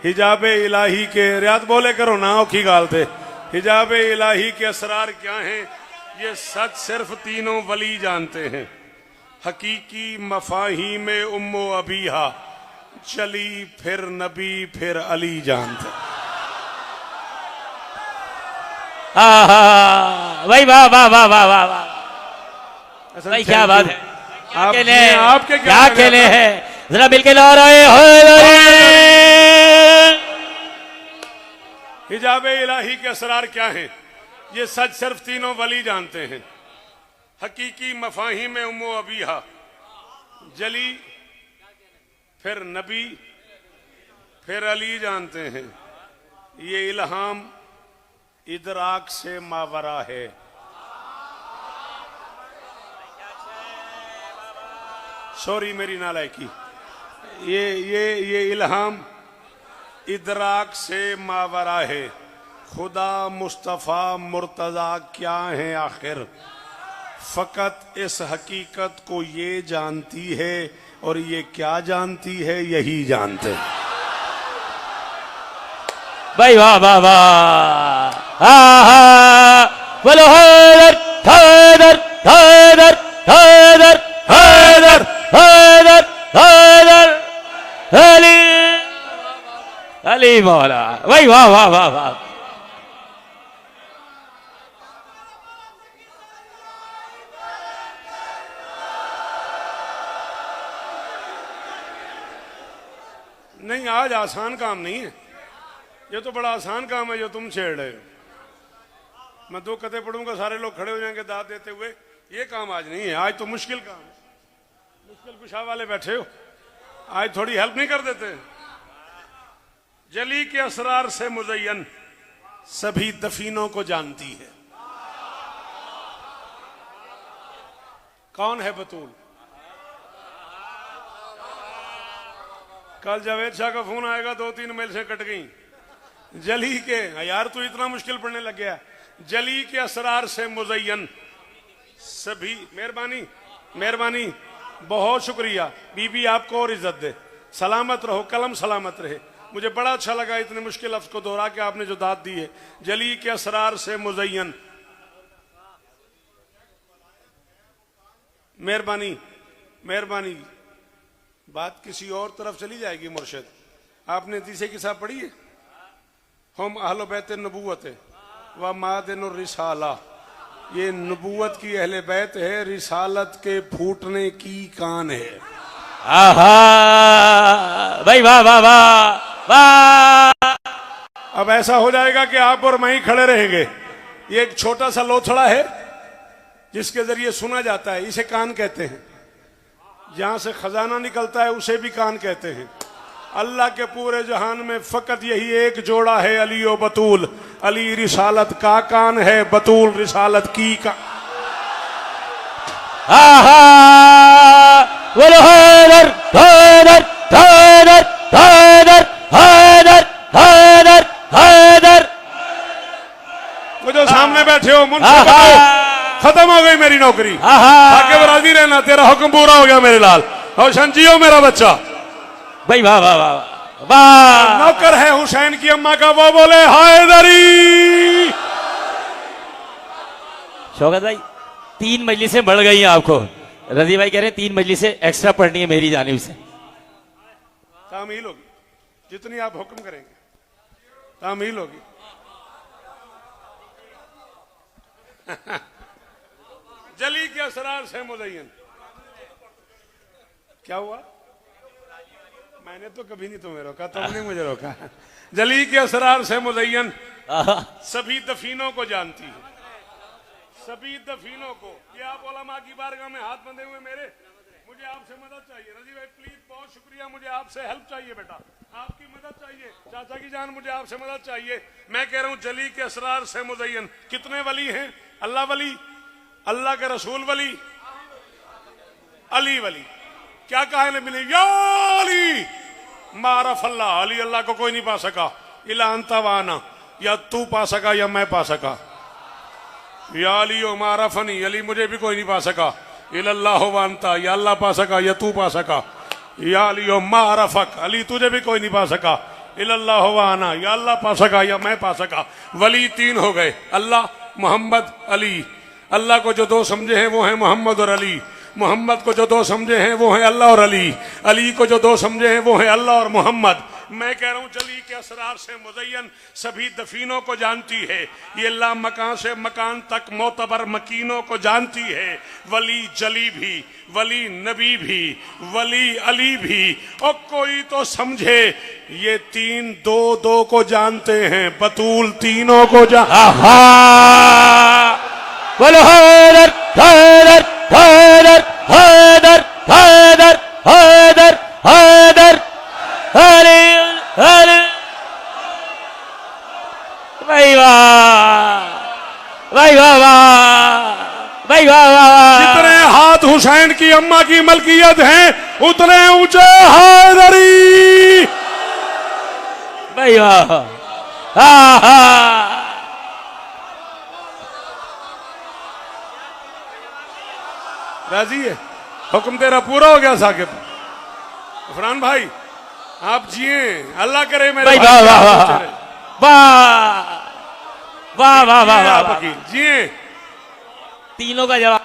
हिजाब इलाही के, रियात बोले करो ना औखी गाल थे। हिजाब इलाही के असरार क्या हैं? ये सच सिर्फ तीनों वली जानते हैं। हकीकी मफाहीम उम्मो अबीहा, चली फिर नबी फिर अली जानते। भाई वाह वाह वाह वाह वाह वाह, भाई क्या बात है। आपके क्या खेले हैं, जरा मिलके नाराए हैदरी। हिजाब इलाही के असरार क्या हैं? ये सच सिर्फ तीनों वली जानते हैं। हकीकी मफाहीम उम्मो अबीहा, जली फिर नबी फिर अली जानते हैं। ये इल्हाम इदराक से मावरा है। सॉरी मेरी नालायकी, ये इल्हाम इदराक से मावरा है। खुदा मुस्तफ़ा मुर्तज़ा क्या है आखिर, फकत इस हकीकत को ये जानती है, और ये क्या जानती है यही जानते हैं। भाई वाह वाह वाह, बोलो हैदर हैदर हैदर हैदर हैदर हैदर हैदर अली अली मौला। भाई वाह वाह वाह वाह। नहीं, आज आसान काम नहीं है, ये तो बड़ा आसान काम है जो तुम छेड़ रहे हो। मैं 2 कते पढ़ूंगा, सारे लोग खड़े हो जाएंगे दाद देते हुए। ये काम आज नहीं है, आज तो मुश्किल काम है। मुश्किल कुशा वाले बैठे हो, आज थोड़ी हेल्प नहीं कर देते। जली के असरार से मुज़य्यन सभी दफीनों को जानती है। कौन है बतूल? कल जावेद शाह का फोन आएगा, 2-3 मेल से कट गई। जली के, यार तू इतना मुश्किल पढ़ने लग गया। जली के असरार से मुज़य्यन सभी, मेहरबानी मेहरबानी, बहुत शुक्रिया बीबी, आपको और इज्जत दे। सलामत रहो, कलम सलामत रहे। मुझे बड़ा अच्छा लगा इतने मुश्किल लफ्ज को दोहरा के आपने जो दाद दी है। जली के असरार से मुज़य्यन, मेहरबानी मेहरबानी। बात किसी और तरफ चली जाएगी मुर्शिद। आपने तीसरे की साहब पढ़ी है, हम अहल बैत नबूवत व मादिन रिसाला। ये नबूवत की अहले बैत है, रिसालत के फूटने की कान है। आहा भाई वाह वाह वाह वाह। अब ऐसा हो जाएगा कि आप और मैं ही खड़े रहेंगे। ये एक छोटा सा लोथड़ा है जिसके जरिए सुना जाता है, इसे कान कहते हैं। जहां से खजाना निकलता है उसे भी कान कहते हैं। अल्लाह के पूरे जहान में फकत यही एक जोड़ा है, अली ओ बतूल। अली रिसालत का कान है, बतूल रिसालत की का। आहा बोलो हैदर हैदर हैदर हैदर हैदर हैदर हैदर। वो जो सामने बैठे हो मुझसे खत्म हो गई मेरी नौकरी, आगे राजी रहना, तेरा हुक्म पूरा हो गया मेरे लाल। रोशन जियो मेरा बच्चा। भाई वाह वाह वाह वाह। नौकर है हुसैन की अम्मा का, वो बोले हैदरी। शौकत भाई 3 मजलिसें बढ़ गई हैं आपको। रजी भाई कह रहे हैं 3 मजलिसें एक्स्ट्रा पढ़नी है मेरी जानिब से। तामील होगी, जितनी आप हुक्म करेंगे तामील होगी। जली के असरार से मुज़य्यन, क्या हुआ? मैंने तो कभी नहीं तुम्हें रोका, तुमने मुझे रोका। जली के असरार से मुज़य्यन सभी दफीनों को जानती है, सभी दफीनों को। ये आप उलमा की बारगाह में हाथ बंधे हुए मेरे, मुझे आपसे मदद चाहिए। रजी भाई प्लीज, बहुत शुक्रिया, मुझे आपसे हेल्प चाहिए बेटा, आपकी मदद चाहिए। चाचा की जान, मुझे आपसे मदद चाहिए। मैं कह रहा हूं जली के असरार से मुज़य्यन। कितने वली हैं? अल्लाह वली, अल्लाह के रसूल वली, अली वली। क्या कहा है नबी ने? या अली मारफ अल्लाह। अली अल्लाह को कोई नहीं पा सका, इला अंता वाना, या तू पा सका या मैं पा सका। या अली ओ मारफनी, अली मुझे भी कोई नहीं पा सका, इल्लाह वानता, या अल्लाह पा सका या तू पा सका। या अली ओ मारफक, अली तुझे भी कोई नहीं पा सका, इल्लाह वाना, या अल्लाह पा सका या मैं पा सका। वली 3 हो गए, अल्लाह, मोहम्मद, अली। अल्लाह को जो 2 समझे हैं वो है मोहम्मद और अली। मोहम्मद को जो 2 समझे हैं वो है अल्लाह और अली। अली को जो 2 समझे हैं वो है अल्लाह और मोहम्मद। मैं कह रहा हूं जली के असरार से मुज़य्यन सभी दफीनों को जानती है। ये अल्लाह मकान से मकान तक मोतबर मकीनों को जानती है। वली जली भी, वली नबी भी, वली अली भी। और कोई तो समझे ये 3 2 को जानते हैं, बतूल तीनों को बोलो हैदर हैदर हैदर हैदर हैदर हैदर हैदर अली अली। भाई वाह की अम्मा की मलकियत है, उतने ऊंचे हैदरी। भाई वाह, आहा, राजी है? हुक्म तेरा पूरा हो गया साकिब। फरहान भाई आप जिए, अल्लाह करे मेरे भाई भाई वाह के वाह हाथ वाह ऊंचे रहे। वाह वाह वाह वाह जिए वाह आप वाह। वकील, जिए। तीनों का जवाब।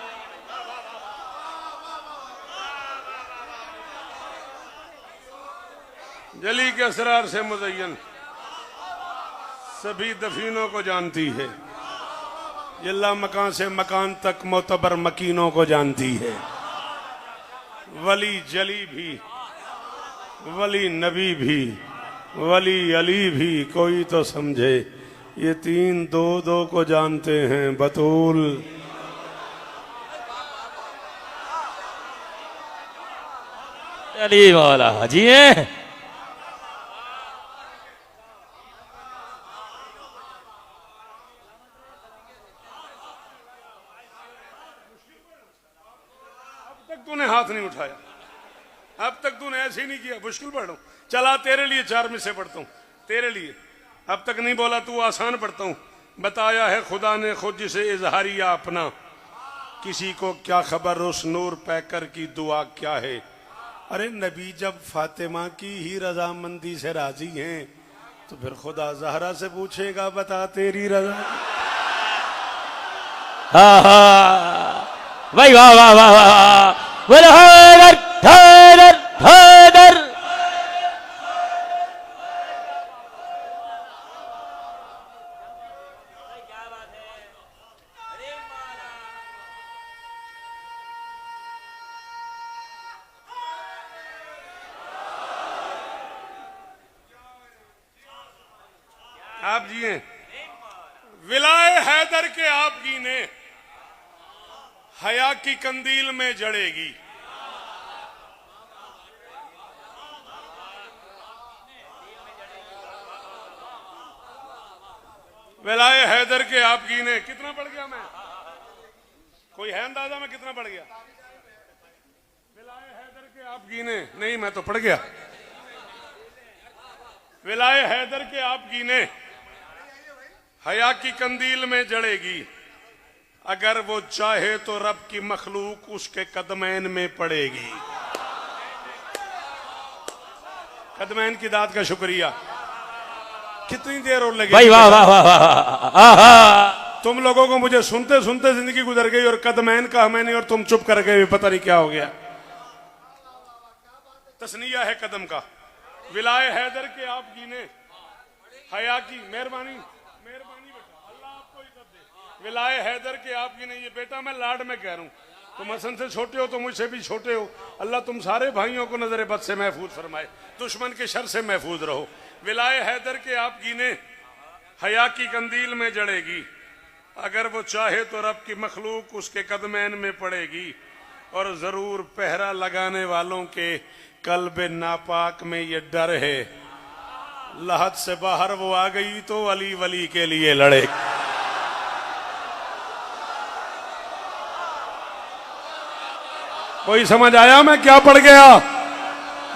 जली के असरार से मुज़य्यन सभी दफीनों को जानती है, अल्लाह मकान से मकान तक मोतबर मकीनों को जानती है। वली जली भी, वली नबी भी, वली अली भी, कोई तो समझे, ये तीन दो दो को जानते हैं। बतूल अली मौला जी हैं। तक तूने हाथ नहीं उठाया, अब तक तूने ऐसे ही नहीं किया। मुश्किल पढ़ रहा हूं, चला तेरे लिए 4 में से पढ़ता हूं, तेरे लिए। अब तक नहीं बोला तू, आसान पढ़ता हूं। बताया है खुदा ने खुद जिसे इजहारिया अपना, किसी को क्या खबर उस नूर पैकर की दुआ क्या है। अरे नबी जब फातिमा की ही रजामंदी से राजी हैं तो फिर खुदा जहरा से पूछेगा बता तेरी रजा। भाई वाह वाह वाह वाह। बोलो हैदर हैदर हैदर। आप जिए, विलाए हैदर के आप गिने, हया की कंदील में जड़ेगी। विलाए हैदर के आप गिने, कितना पढ़ गया मैं? कोई है अंदाजा में कितना पढ़ गया? विलाए हैदर के आप गिने, नहीं मैं तो पढ़ गया। विलाए हैदर के आप गिने, हया की कंदील में जड़ेगी। अगर वो चाहे तो रब की मखलूक उसके कदमैन में पड़ेगी। कदमैन की दाद का शुक्रिया। कितनी देर और लगेगी? भाई वाह वाह वाह वाह। तुम लोगों को मुझे सुनते सुनते जिंदगी गुजर गई और कदमैन कहा मैंने और तुम चुप कर गए, पता नहीं क्या हो गया। तस्निया है कदम का। विलाए हैदर के आप गिने, हया की मेहरबानी मेहरबानी बेटा, अल्लाह आपको इज्जत दे। विलाए हैदर के आप गिने, ये बेटा मैं लाड में कह रहा हूं, तुम हसन से छोटे हो तो मुझसे भी छोटे हो। अल्लाह तुम सारे भाइयों को नजर बद से महफूज फरमाए, दुश्मन के शर से महफूज रहो। विलाए हैदर के आप गिने, हया की कंदील में जड़ेगी। अगर वो चाहे तो रब की मखलूक उसके कदमैन में पड़ेगी। और जरूर पहरा लगाने वालों के कल्ब नापाक में ये डर है, लहद से बाहर वो आ गई तो अली वली के लिए लड़े। कोई समझ आया मैं क्या पढ़ गया?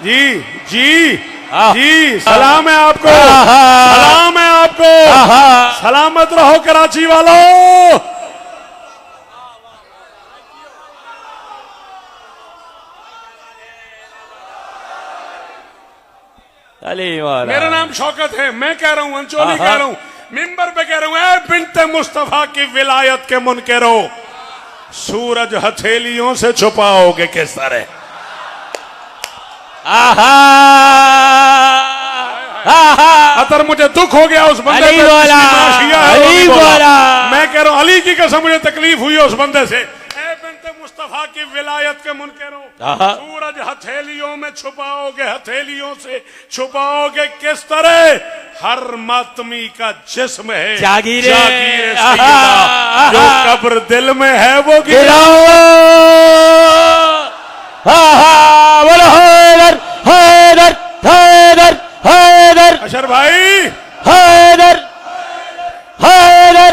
जी जी जी, सलाम है आपको, सलाम है आपको। सलामत रहो कराची वालों। मेरा नाम शौकत है, मैं कह रहा हूं, अंचोली कह रहा हूं, मिंबर पे कह रहा हूं, ऐ बिन्ते मुस्तफा की विलायत के मुनकरो, सूरज हथेलियों से छुपाओगे किस तरह। अतर मुझे दुख हो गया उस बंदे अली पे, वाला, जिसकी नाशिया है, वो अली नहीं बोला। वाला। मैं कह रहा हूं अली की कसम मुझे तकलीफ हुई उस बंदे से। ऐ बिन्ते मुस्तफा की विलायत के मुनकरो, सूरज हथेलियों में छुपाओगे, हथेलियों से छुपाओगे किस तरह। हर मातमी का जिस्म है जागीरे सैयदा, जो कब्र दिल में है वो गिराओ। बोलो हैदर हैदर हैदर हैदर। अशर भाई हैदर हैदर।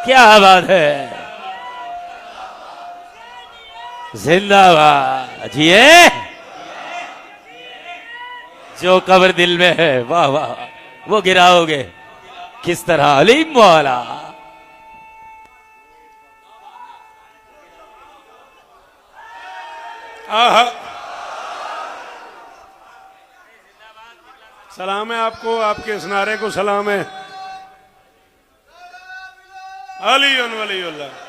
क्या बात है। जिंदाबाद जिए जो कब्र दिल में है, वाह वाह, वो गिराओगे किस तरह अली मौला। आहा, सलाम है आपको, आपके इस नारे को सलाम है। अली वलीउल्लाह।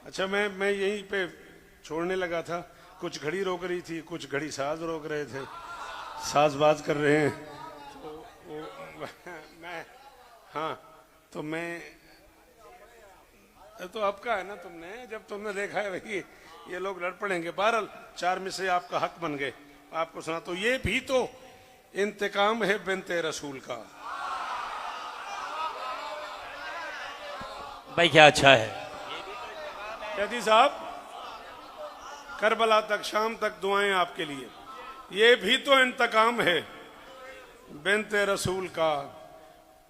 अच्छा, मैं यहीं पे छोड़ने लगा था। कुछ घड़ी रोक रही थी, कुछ घड़ी साज रोक रहे थे, साजबाज कर रहे हैं। तो मैं तो आपका है ना, तुमने जब तुमने देखा है भाई ये लोग लड़ पड़ेंगे। बहरहाल 4 में से आपका हक बन गए, आपको सुना। तो ये भी तो इंतकाम है बिन्ते रसूल का। भाई क्या अच्छा है। कैदी साहब, करबला तक, शाम तक दुआएं आपके लिए। ये भी तो इंतकाम है बिन्ते रसूल का।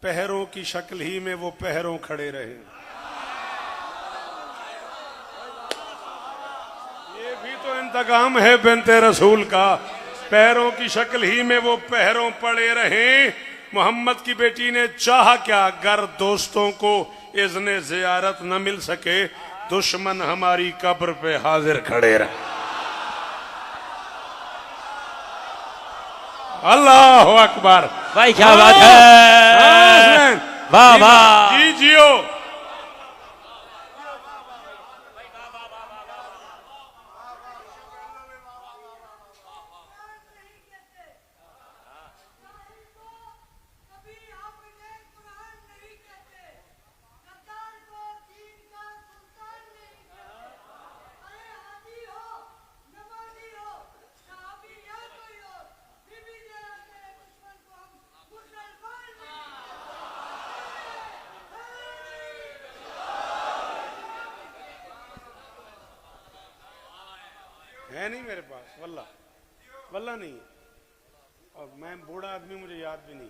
पहरों की शक्ल ही में वो पहरों खड़े रहे। ये भी तो इंतकाम है बिन्ते रसूल का। पैरों की शक्ल ही में वो पहरों पड़े रहे। मोहम्मद की बेटी ने चाहा क्या, गर दोस्तों को इज़्ने ज़ियारत न मिल सके, दुश्मन हमारी कब्र पे हाजिर खड़े रहे। अल्लाह अकबर। भाई क्या बात है, वाह वाह। जी जियो। है नहीं मेरे पास, वल्ला वल्ला नहीं है, और मैं बूढ़ा आदमी, मुझे याद भी नहीं।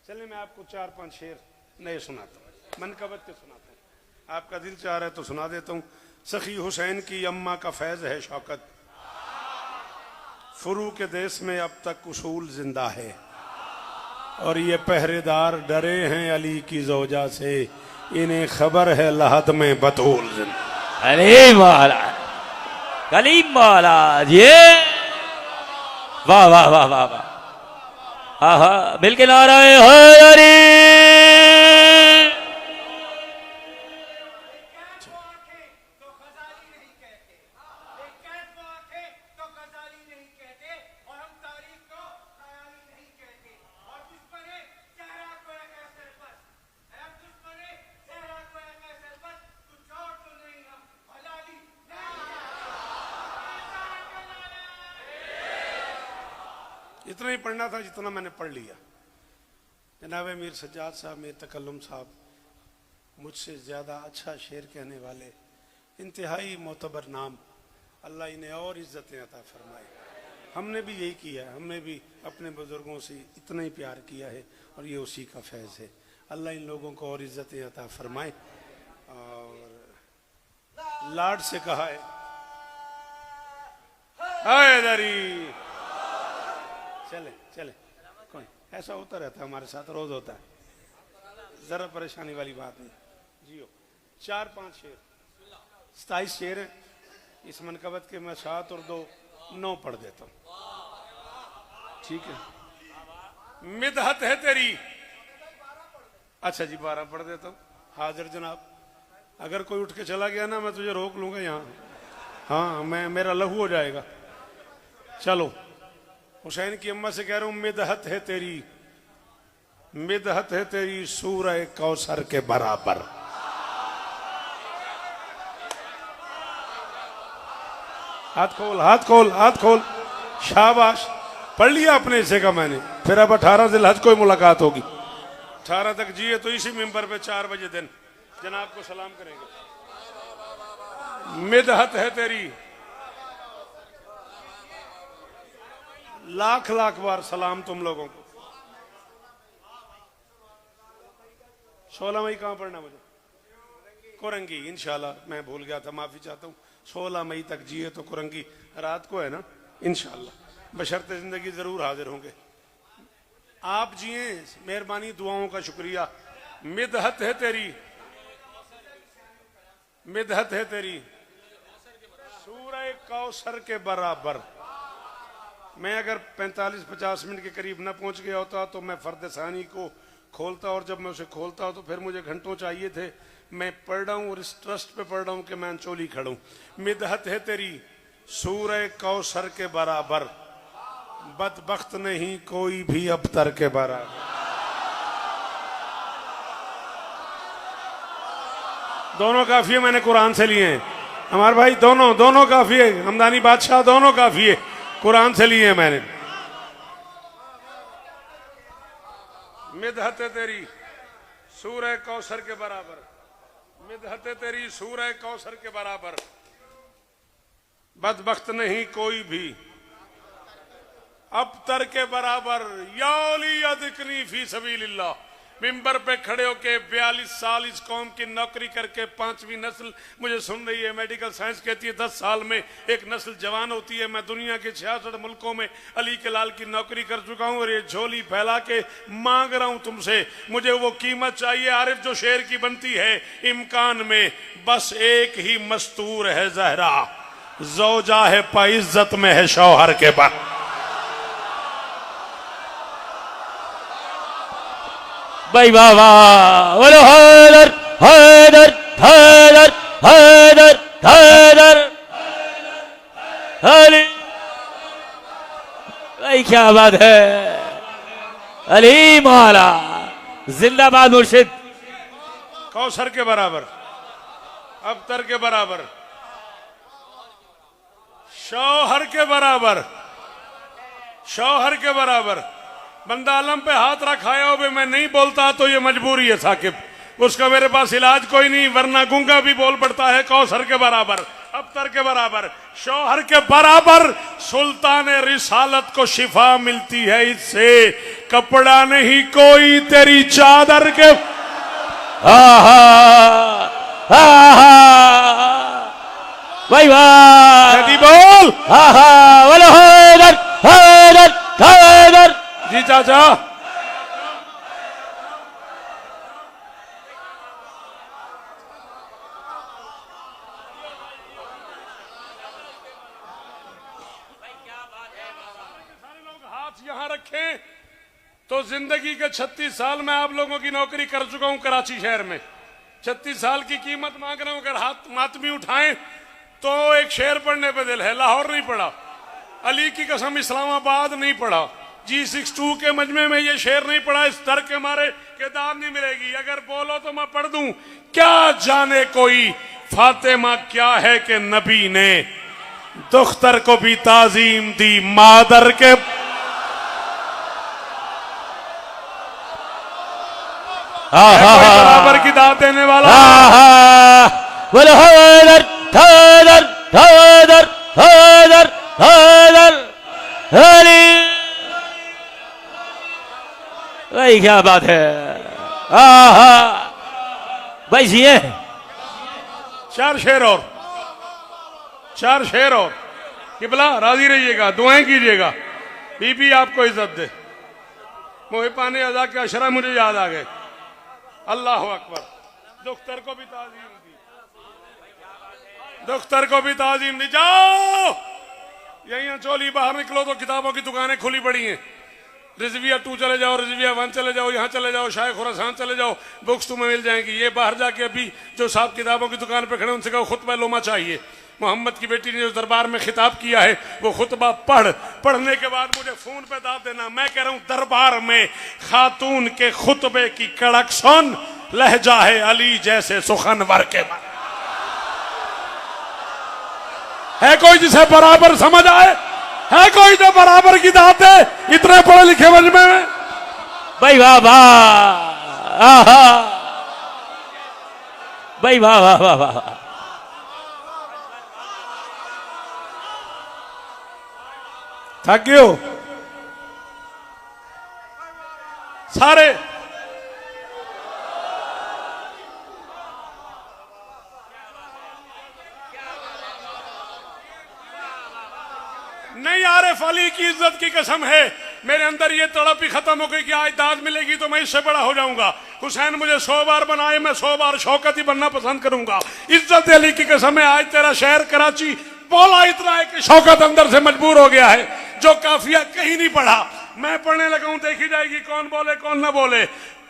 चलिए मैं आपको 4-5 शेर नए सुनाता हूँ, मनकबत के सुनाता हूँ। आपका दिल चाह रहा है तो सुना देता हूँ। सखी हुसैन की अम्मा का फैज है शौकत, फुरू के देश में अब तक उसूल जिंदा है, और ये पहरेदार डरे हैं अली की जोजा से, इन्हें खबर है लहद में बतूल जिंदा। अरे मौला, कलीम मौला ये, वाह वाह वाह वाह वाह। आहा, मिलके नाराए हरी। इतना ही पढ़ना था जितना मैंने पढ़ लिया। जनाब मीर सज्जाद साहब, मीर तकल्लुम साहब, मुझसे ज़्यादा अच्छा शेर कहने वाले, इंतहाई मोतबर नाम। अल्लाह इन्हें और इज़्ज़तें अता फरमाए। हमने भी यही किया है, हमने भी अपने बुज़ुर्गों से इतना ही प्यार किया है, और ये उसी का फैज़ है। अल्लाह इन लोगों को और इज़्ज़तें अता फरमाए। और लाड से कहा है, हैदरी चले चले, कोई ऐसा होता रहता है, हमारे साथ रोज होता है, जरा परेशानी वाली बात नहीं। जियो 4-5 शेर, 27 शेर है इस मनकबत के। मैं 7 और 2 9 पढ़ देता हूँ, ठीक है। मिदहत है तेरी, अच्छा जी 12 पढ़ देता हूँ। हाजिर जनाब, अगर कोई उठ के चला गया ना, मैं तुझे रोक लूंगा यहाँ। हाँ, मेरा लहू हो जाएगा। चलो, हुसैन की अम्मा से कह रहा हूं, मिदहत है तेरी, मिदहत है तेरी सूरह कौसर के बराबर। हाथ खोल हाथ खोल हाथ खोल, शाबाश। पढ़ लिया अपने हिस्से का मैंने। फिर अब 18 ज़िलहज को मुलाकात होगी। 18 तक जिए तो इसी मिंबर पे 4 बजे दिन जनाब को सलाम करेंगे। मिदहत है तेरी, लाख लाख बार सलाम तुम लोगों को। 16 मई कहाँ पढ़ना मुझे? कोरंगी इंशाल्लाह, मैं भूल गया था, माफी चाहता हूँ। 16 मई तक जिए तो कोरंगी रात को है ना इंशाल्लाह, बशर्ते जिंदगी जरूर हाजिर होंगे। आप जिए, मेहरबानी, दुआओं का शुक्रिया। मिदहत है तेरी, मिदहत है तेरी सूरह कौसर के बराबर। मैं अगर 45-50 मिनट के करीब न पहुंच गया होता तो मैं फर्द सानी को खोलता, और जब मैं उसे खोलता तो फिर मुझे घंटों चाहिए थे। मैं पढ़ रहा हूँ और इस ट्रस्ट पे पढ़ रहा हूँ कि मैं अंचोली खड़ा हूँ। मिदहत है तेरी सूरह कौसर के बराबर, बदबख्त नहीं कोई भी अबतर के बराबर। दोनों काफिये मैंने कुरान से लिए हैं हमारे भाई, दोनों काफिये, हमदानी बादशाह दोनों काफिये कुरान से लिए हैं मैंने। मिदहत तेरी सूरह कौसर के बराबर, मिदहत तेरी सूरह कौसर के बराबर, बदबख्त नहीं कोई भी अबतर के बराबर। याली अदकनी फी सबीलिल्लाह, मिंबर पे खड़े होके 42 साल इस कौम की नौकरी करके 5वीं नस्ल मुझे सुन रही है। मेडिकल साइंस कहती है 10 साल में एक नस्ल जवान होती है। मैं दुनिया के 66 मुल्कों में अली के लाल की नौकरी कर चुका हूं और ये झोली फैला के मांग रहा हूं तुमसे, मुझे वो कीमत चाहिए आरिफ जो शेर की बनती है इम्कान में। बस एक ही मस्तूर है जहरा, ज़ौजा है पाइज्जत में है शौहर के बाद। भाई वाह वाह, बोलो हैदर हैदर हैदर हैदर हैदर अली। भाई क्या बात है, अली मौला जिंदाबाद मुर्शिद। कौसर के बराबर, अबतर के बराबर, शौहर के बराबर, शौहर के बराबर। बंदा आलम पे हाथ रखाया हो भी मैं नहीं बोलता तो ये मजबूरी है साकिब, उसका मेरे पास इलाज कोई नहीं, वरना गूंगा भी बोल पड़ता है। कौसर के बराबर, अबतर के बराबर, शौहर के बराबर। सुल्तान रिसालत को शिफा मिलती है इससे, कपड़ा नहीं कोई तेरी चादर के। आहा आहा भाई वाह, जल्दी बोल। आहा बोलो हैदर हैदर हैदर। जी चाचा, यहां रखें तो जिंदगी के 36 साल में आप लोगों की नौकरी कर चुका हूं कराची शहर में। 36 साल की कीमत मांग रहा हूं, अगर हाथ मातमी उठाएं तो एक शेर पढ़ने पे दिल है। लाहौर नहीं पढ़ा, अली की कसम इस्लामाबाद नहीं पढ़ा, G62 के मजमे में ये शेर नहीं पढ़ा, इस डर के मारे के दाद नहीं मिलेगी। अगर बोलो तो मैं पढ़ दूं, क्या जाने कोई फातिमा क्या है कि नबी ने दुख्तर को भी ताजीम दी मादर के। बराबर की दाद देने वाला। बोलो हैदर हैदर हैदर हैदर हैदर अली। भाई क्या बात है, आहा भाई जी है। 4 शेर और, 4 शेर और। किबला राजी रहिएगा, दुआएं कीजिएगा, बीबी आपको इज्जत दे। मोहिपाने अदा के अशरा मुझे याद आ गए। अल्लाह अकबर। दुख्तर को भी ताजीम दी, दुख्तर को भी ताजीम दी। जाओ यहीं चोली बाहर निकलो तो किताबों की दुकानें खुली पड़ी हैं। रिजविया 2 चले जाओ, रिजविया 1 चले जाओ, यहाँ चले जाओ, शायख खुरासान चले जाओ, बुक्स तुम्हें मिल जाएंगी। ये बाहर जाके अभी जो साहब किताबों की दुकान पे खड़े उनसे कहो खुतबा लोमा चाहिए। मोहम्मद की बेटी ने जो दरबार में खिताब किया है वो खुतबा पढ़ने के बाद मुझे फोन पे दाद देना। मैं कह रहा हूं दरबार में खातून के खुतबे की कड़क सुन, लहजा है अली जैसे सुखनवर के। है कोई जिसे बराबर समझ आए? है कोई जो बराबर की दाद दे इतने पढ़े लिखे मजमे में? भाई वाह वाह, आहा भाई वाह वाह वाह वाह। थक गए हो सारे? अली की इज्जत की कसम है, मेरे अंदर ये तड़प ही खत्म हो गई कि आज दाद मिलेगी तो मैं इससे बड़ा हो जाऊंगा। हुसैन मुझे 100 बार बनाए, मैं 100 बार शौकत ही बनना पसंद करूंगा। इज्जत अली की कसम है, आज तेरा शहर कराची बोला इतना है कि शौकत अंदर से मजबूर हो गया है। जो काफिया कहीं नहीं पढ़ा, मैं पढ़ने लगा हूं, देखी जाएगी कौन बोले कौन न बोले।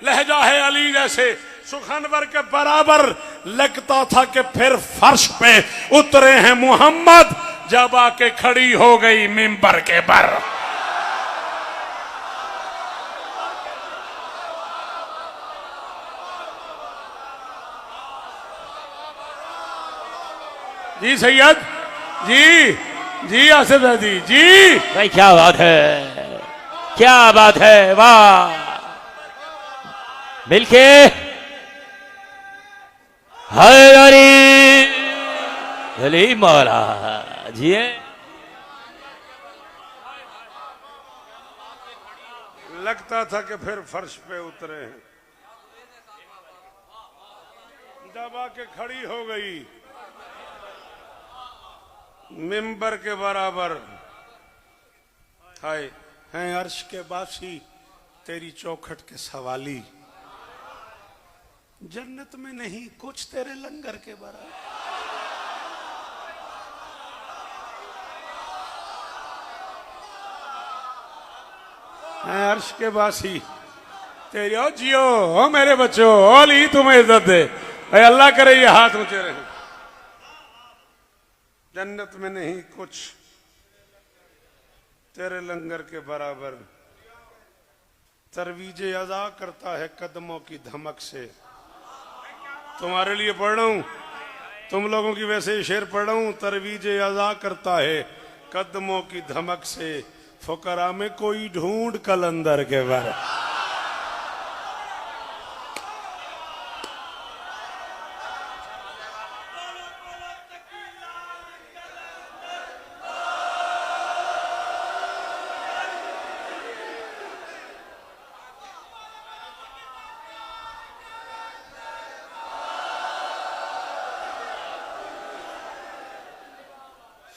लहजा है अली जैसे सुखनवर के बराबर, लगता था कि फिर फर्श पे उतरे हैं मोहम्मद, जब आके खड़ी हो गई मिंबर के बर। जी सैयद जी, जी आसिफ दादी जी। भाई क्या बात है, क्या बात है, वाह। मिलके हैदरी अली मौला जी। लगता था कि फिर फर्श पे उतरे हैं, जब आके खड़ी हो गई मिंबर के बराबर। हाय हैं अर्श के बासी तेरी चौखट के सवाली, जन्नत में नहीं कुछ तेरे लंगर के बराबर। हैं अर्श के बासी तेरी, ओ जियो ओ मेरे बच्चों, ओ अली तुम्हें इज्जत दे, ऐ अल्लाह करे ये हाथ ऊंचे रहे। जन्नत में नहीं कुछ तेरे लंगर के बराबर, तरवीजे अदा करता है कदमों की धमक से। तुम्हारे लिए पढ़ रहा हूं, तुम लोगों की वैसे शेर पढ़ रहा हूं। तरवीजे अदा करता है कदमों की धमक से, फुकरा में कोई ढूंढ कलंदर के बराबर।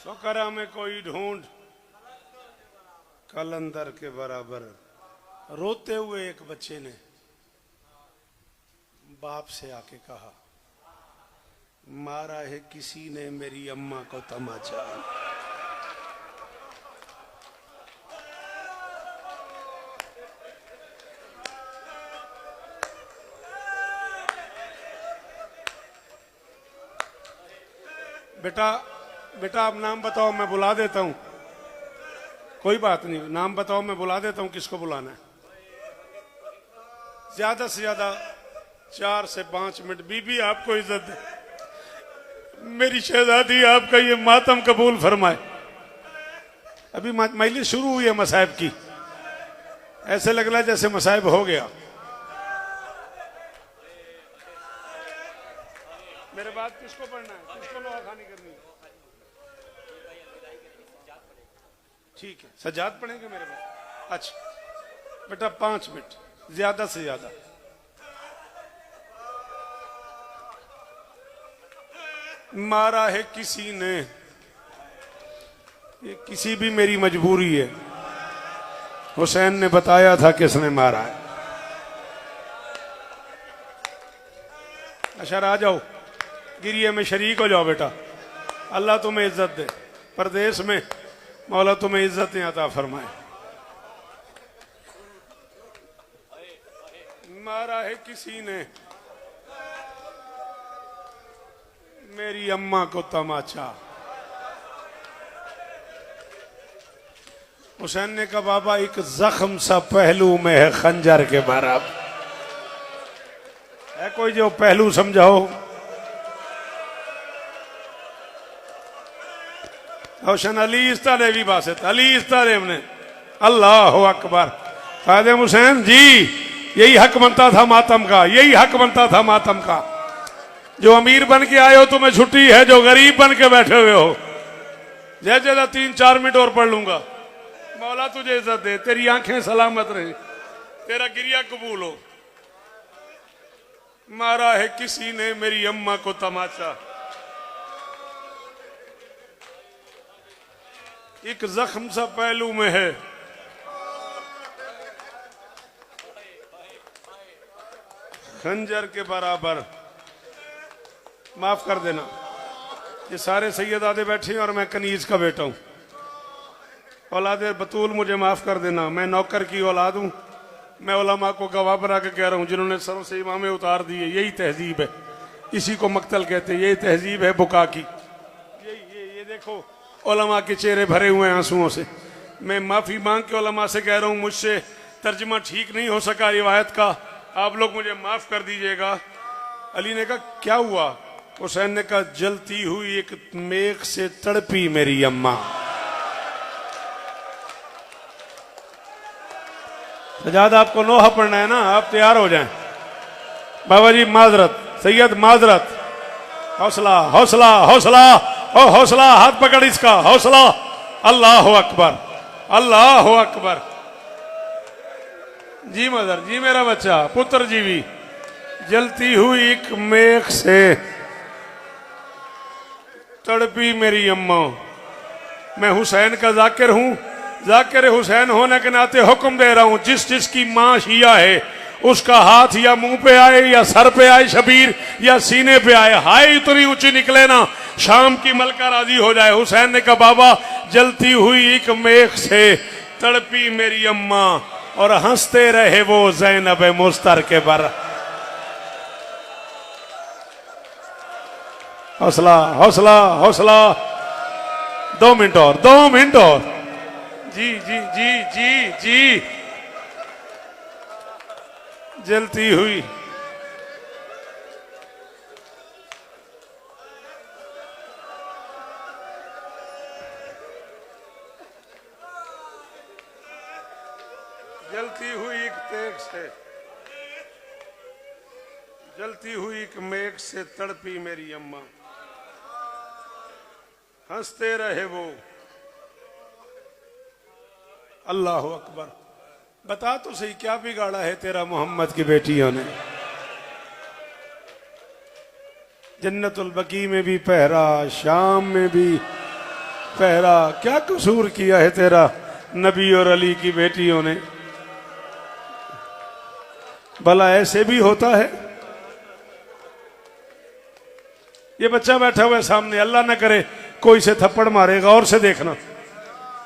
फुकरा में कोई ढूंढ कलंदर के बराबर। रोते हुए एक बच्चे ने बाप से आके कहा, मारा है किसी ने मेरी अम्मा को तमाचा। बेटा बेटा आप नाम बताओ, मैं बुला देता हूं। कोई बात नहीं, नाम बताओ, मैं बुला देता हूं। किसको बुलाना है? ज्यादा से ज्यादा 4 से 5 मिनट। बीबी आपको इज्जत दे, मेरी शहजादी आपका ये मातम कबूल फरमाए। अभी महिला शुरू हुई है मसाइब की, ऐसे लग रहा है जैसे मसाइब हो गया। मेरे बाद किसको पढ़ना है, किसको लोहा खानी करनी है? ठीक है, सजाद पढ़ेंगे मेरे बाद। अच्छा बेटा 5 मिनट, ज्यादा से ज्यादा। मारा है किसी ने, ये किसी भी मेरी मजबूरी है। हुसैन ने बताया था किसने मारा है। अच्छा आ जाओ, गिरिए में शरीक हो जाओ बेटा। अल्लाह तुम्हें इज्जत दे, परदेश में मौला तुम्हें इज्जतें अता फरमाए। मारा है किसी ने मेरी अम्मा को तमाचा। हुसैन ने कहा बाबा एक जख्म सा पहलू में है खंजर के बराबर। है कोई जो पहलू समझाओ? रोशन अली इस्तालेवी बासित अली इस्तालेव ने, अल्लाह अकबर। खादिम हुसैन जी, यही हक बनता था मातम का, यही हक बनता था मातम का। जो अमीर बन के आए हो तुम्हें छुट्टी है, जो गरीब बन के बैठे हुए हो जय जय 3-4 मिनट और पढ़ लूंगा। मौला तुझे इज्जत दे, तेरी आंखें सलामत रहे, तेरा गिरिया कबूल हो। मारा है किसी ने मेरी अम्मा को तमाचा। एक जख्म सा पहलू में है, खंजर के बराबर। माफ कर देना, ये सारे सैयदादे बैठे हैं और मैं कनीज का बेटा हूं। औलादे बतूल मुझे माफ कर देना, मैं नौकर की औलाद हूं। मैं उलमा को गवाह बना के कह रहा हूं, जिन्होंने सरों से इमामे उतार दिए। यही तहजीब है, इसी को मक्तल कहते हैं। यही तहजीब है बुका की। ये देखो, उलमा के चेहरे भरे हुए हैं आंसुओं से। मैं माफी मांग के उलमा से कह रहा हूं, मुझसे तर्जमा ठीक नहीं हो सका रिवायत का, आप लोग मुझे माफ कर दीजिएगा। अली ने कहा क्या हुआ? हुसैन ने कहा जलती हुई एक मेख से तड़पी मेरी अम्मा। सजाद आपको नोहा पढ़ना है ना, आप तैयार हो जाएं। बाबा जी माजरत, सैयद माजरत, हौसला हौसला हौसला और हौसला, हाथ पकड़ इसका, हौसला। अल्लाह अकबर, अल्लाह अकबर। जी मदर, जी मेरा बच्चा, पुत्र जीवी। जलती हुई एक मेख से तड़पी मेरी अम्मा। मैं हुसैन का जाकिर हूं, जाकिर हुसैन होने के नाते हुक्म दे रहा हूं, जिस जिसकी मां शिया है उसका हाथ या मुंह पे आए या सर पे आए शबीर, या सीने पे आए, हाय इतनी ऊंची निकले ना, शाम की मलका राजी हो जाए। हुसैन ने कहा बाबा जलती हुई एक मेख से तड़पी मेरी अम्मा, और हंसते रहे वो ज़ैनब मुस्तर के बर। हौसला हौसला हौसला। 2 मिनट और, 2 मिनट और। जी जी जी जी जी। जलती हुई जलती हुई एक तेग से, जलती हुई एक मेघ से तड़पी मेरी अम्मा, हंसते रहे वो। अल्लाह अकबर। बता तो सही क्या बिगाड़ा है तेरा मोहम्मद की बेटियों ने? जन्नतुल बकी में भी पहरा, शाम में भी पहरा, क्या कसूर किया है तेरा नबी और अली की बेटियों ने? भला ऐसे भी होता है? ये बच्चा बैठा हुआ है सामने, अल्लाह न करे कोई से थप्पड़ मारेगा, और से देखना,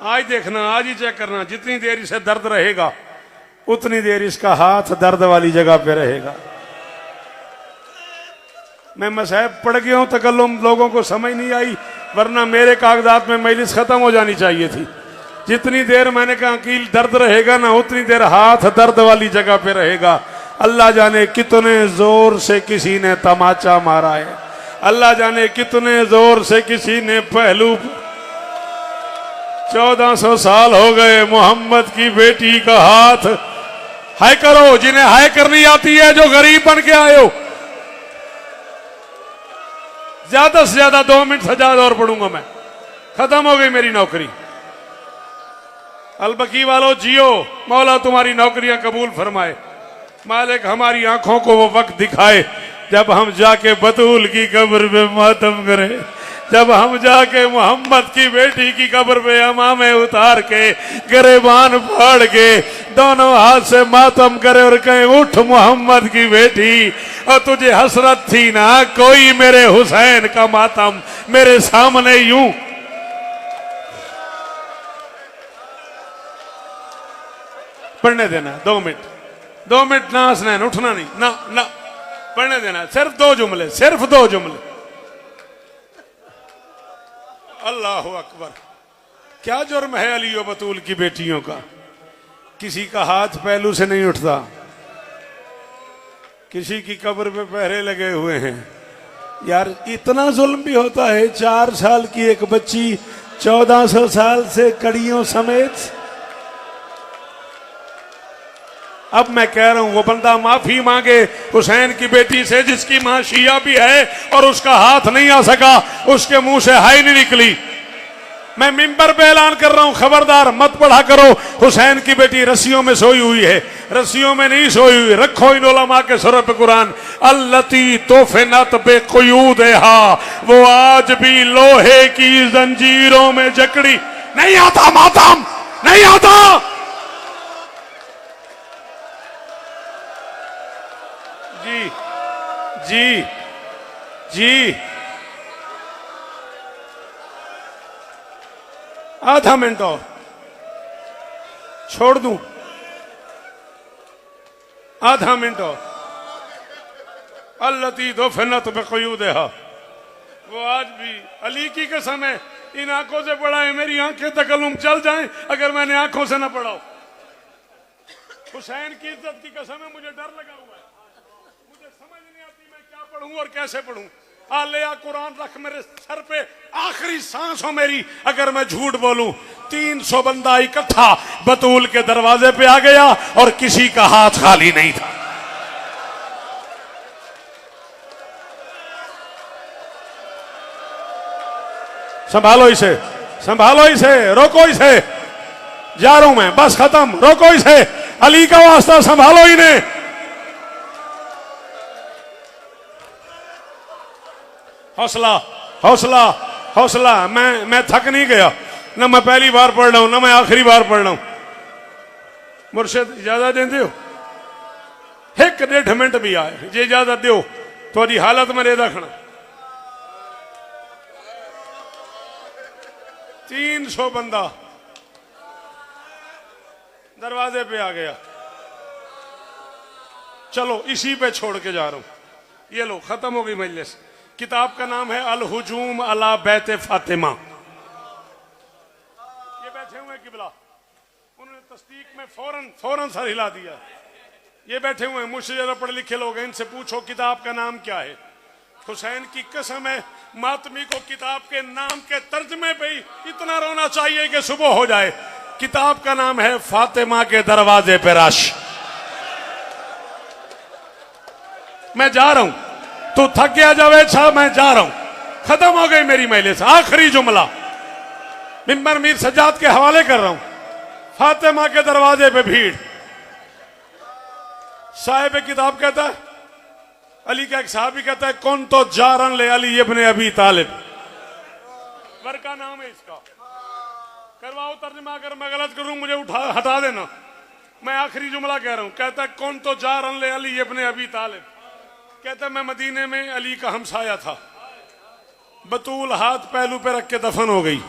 आज देखना, आज ही चेक करना, जितनी देर इसे दर्द रहेगा उतनी देर इसका हाथ दर्द वाली जगह पे रहेगा। मैं मसाहब पढ़ गया हूं, तकल्लुम लोगों को समझ नहीं आई, वरना मेरे कागजात में मजलिस खत्म हो जानी चाहिए थी। जितनी देर मैंने कहा कील दर्द रहेगा ना, उतनी देर हाथ दर्द वाली जगह पे रहेगा। अल्लाह जाने कितने जोर से किसी ने तमाचा मारा है, अल्लाह जाने कितने जोर से किसी ने पहलू। 1400 साल हो गए मोहम्मद की बेटी का हाथ। हाय करो जिन्हें हाय करनी आती है, जो गरीब बन के आए हो। ज्यादा से ज्यादा 2 मिनट सजाद और पढ़ूंगा मैं, खत्म हो गई मेरी नौकरी। अलबकी वालों जियो, मौला तुम्हारी नौकरियां कबूल फरमाए। मालिक हमारी आंखों को वो वक्त दिखाए जब हम जाके बतूल की कब्र पे मातम करें, जब हम जाके मोहम्मद की बेटी की कब्र पे अमामे उतार के गिरेबान फाड़ के दोनों हाथ से मातम करे और कहें उठ मोहम्मद की बेटी। और तुझे हसरत थी ना कोई मेरे हुसैन का मातम मेरे सामने यूं। पढ़ने देना 2 मिनट, 2 मिनट ना हंसना, उठना नहीं ना ना, पढ़ने देना, सिर्फ 2 जुमले, सिर्फ 2 जुमले। अल्लाह अकबर। क्या जुर्म है अली और बतूल की बेटियों का? किसी का हाथ पहलू से नहीं उठता, किसी की कब्र पे पहरे लगे हुए हैं। यार इतना जुल्म भी होता है? 4 साल की एक बच्ची 1400 साल से कड़ियों समेत। अब मैं कह रहा हूं वो बंदा माफी मांगे हुसैन की बेटी से जिसकी मां शिया भी है और उसका हाथ नहीं आ सका, उसके मुंह से हाय नहीं निकली। मैं मिंबर पे ऐलान कर रहा हूं, खबरदार मत पढ़ा करो हुसैन की बेटी रस्सियों में सोई हुई है। रस्सियों में नहीं सोई हुई, रखो इन उलमा के सुर पे कुरान। अल्लती तोफनत बेक़यूदहा, वो आज भी लोहे की जंजीरों में जकड़ी। नहीं आता मातम, नहीं आता। जी जी जी, आधा मिनट और छोड़ दूं, आधा मिनट और। अल्लती दो फिनत बेक़यूदहा, वो आज भी अली की कसम है, इन आंखों से पढ़ा है, मेरी आंखें तकल्लुम चल जाएं अगर मैंने आंखों से ना पढ़ा। हुसैन की इज्जत की कसम है, मुझे डर लगा हुआ है, मुझे समझ नहीं आती मैं क्या पढ़ूं और कैसे पढ़ूं। आलिया कुरान रख मेरे सर पे, आखिरी सांस हो मेरी अगर मैं झूठ बोलूं। 300 बंदा इकट्ठा बतूल के दरवाजे पे आ गया और किसी का हाथ खाली नहीं था। संभालो इसे, संभालो इसे, रोको इसे, जा रहा हूं मैं, बस खत्म, रोको इसे, अली का वास्ता संभालो इन्हें। हौसला हौसला हौसला, मैं थक नहीं गया, ना मैं पहली बार पढ़ रहा हूं ना मैं आखिरी बार पढ़ रहा हूं। मुर्शिद इजाजत देंदे हो? 1-1.5 मिनट भी आए जे इजाजत दो थोड़ी हालत मेरे रखना। 300 बंदा दरवाजे पे आ गया, चलो इसी पे छोड़ के जा रहा हूं। ये लो खत्म हो गई मजलिस। किताब का नाम है अल हुजूम अला बैत फातिमा। ये बैठे हुए किबला, उन्होंने तस्दीक में फौरन सर हिला दिया। ये बैठे हुए मुझसे ज्यादा पढ़े लिखे लोग हैं, इनसे पूछो किताब का नाम क्या है। हुसैन की कसम है, मातमी को किताब के नाम के तर्जमे पे ही इतना रोना चाहिए कि सुबह हो जाए। किताब का नाम है फातिमा के दरवाजे पे रश। मैं जा रहा हूं, तू थक गया जावेद साहब, मैं जा रहा हूं, खत्म हो गई मेरी मजलिस। आखिरी जुमला मिंबर मीर सज्जाद के हवाले कर रहा हूं। फातिमा के दरवाजे पे भीड़। साहिब किताब कहता है, अली का एक साहबी कहता है, कौन तो जारन ले अली इब्ने अबी तालिब, वर का नाम है इसका। करवाओ तर्जुमा, अगर मैं गलत करूं मुझे हटा देना। मैं आखिरी जुमला कह रहा हूं। कहता है, कौन तो जारन ले अली इब्ने अबी तालिब। कहता है, मैं मदीने में अली का हमसाया था, बतूल हाथ पहलू पे रख के दफन हो गई।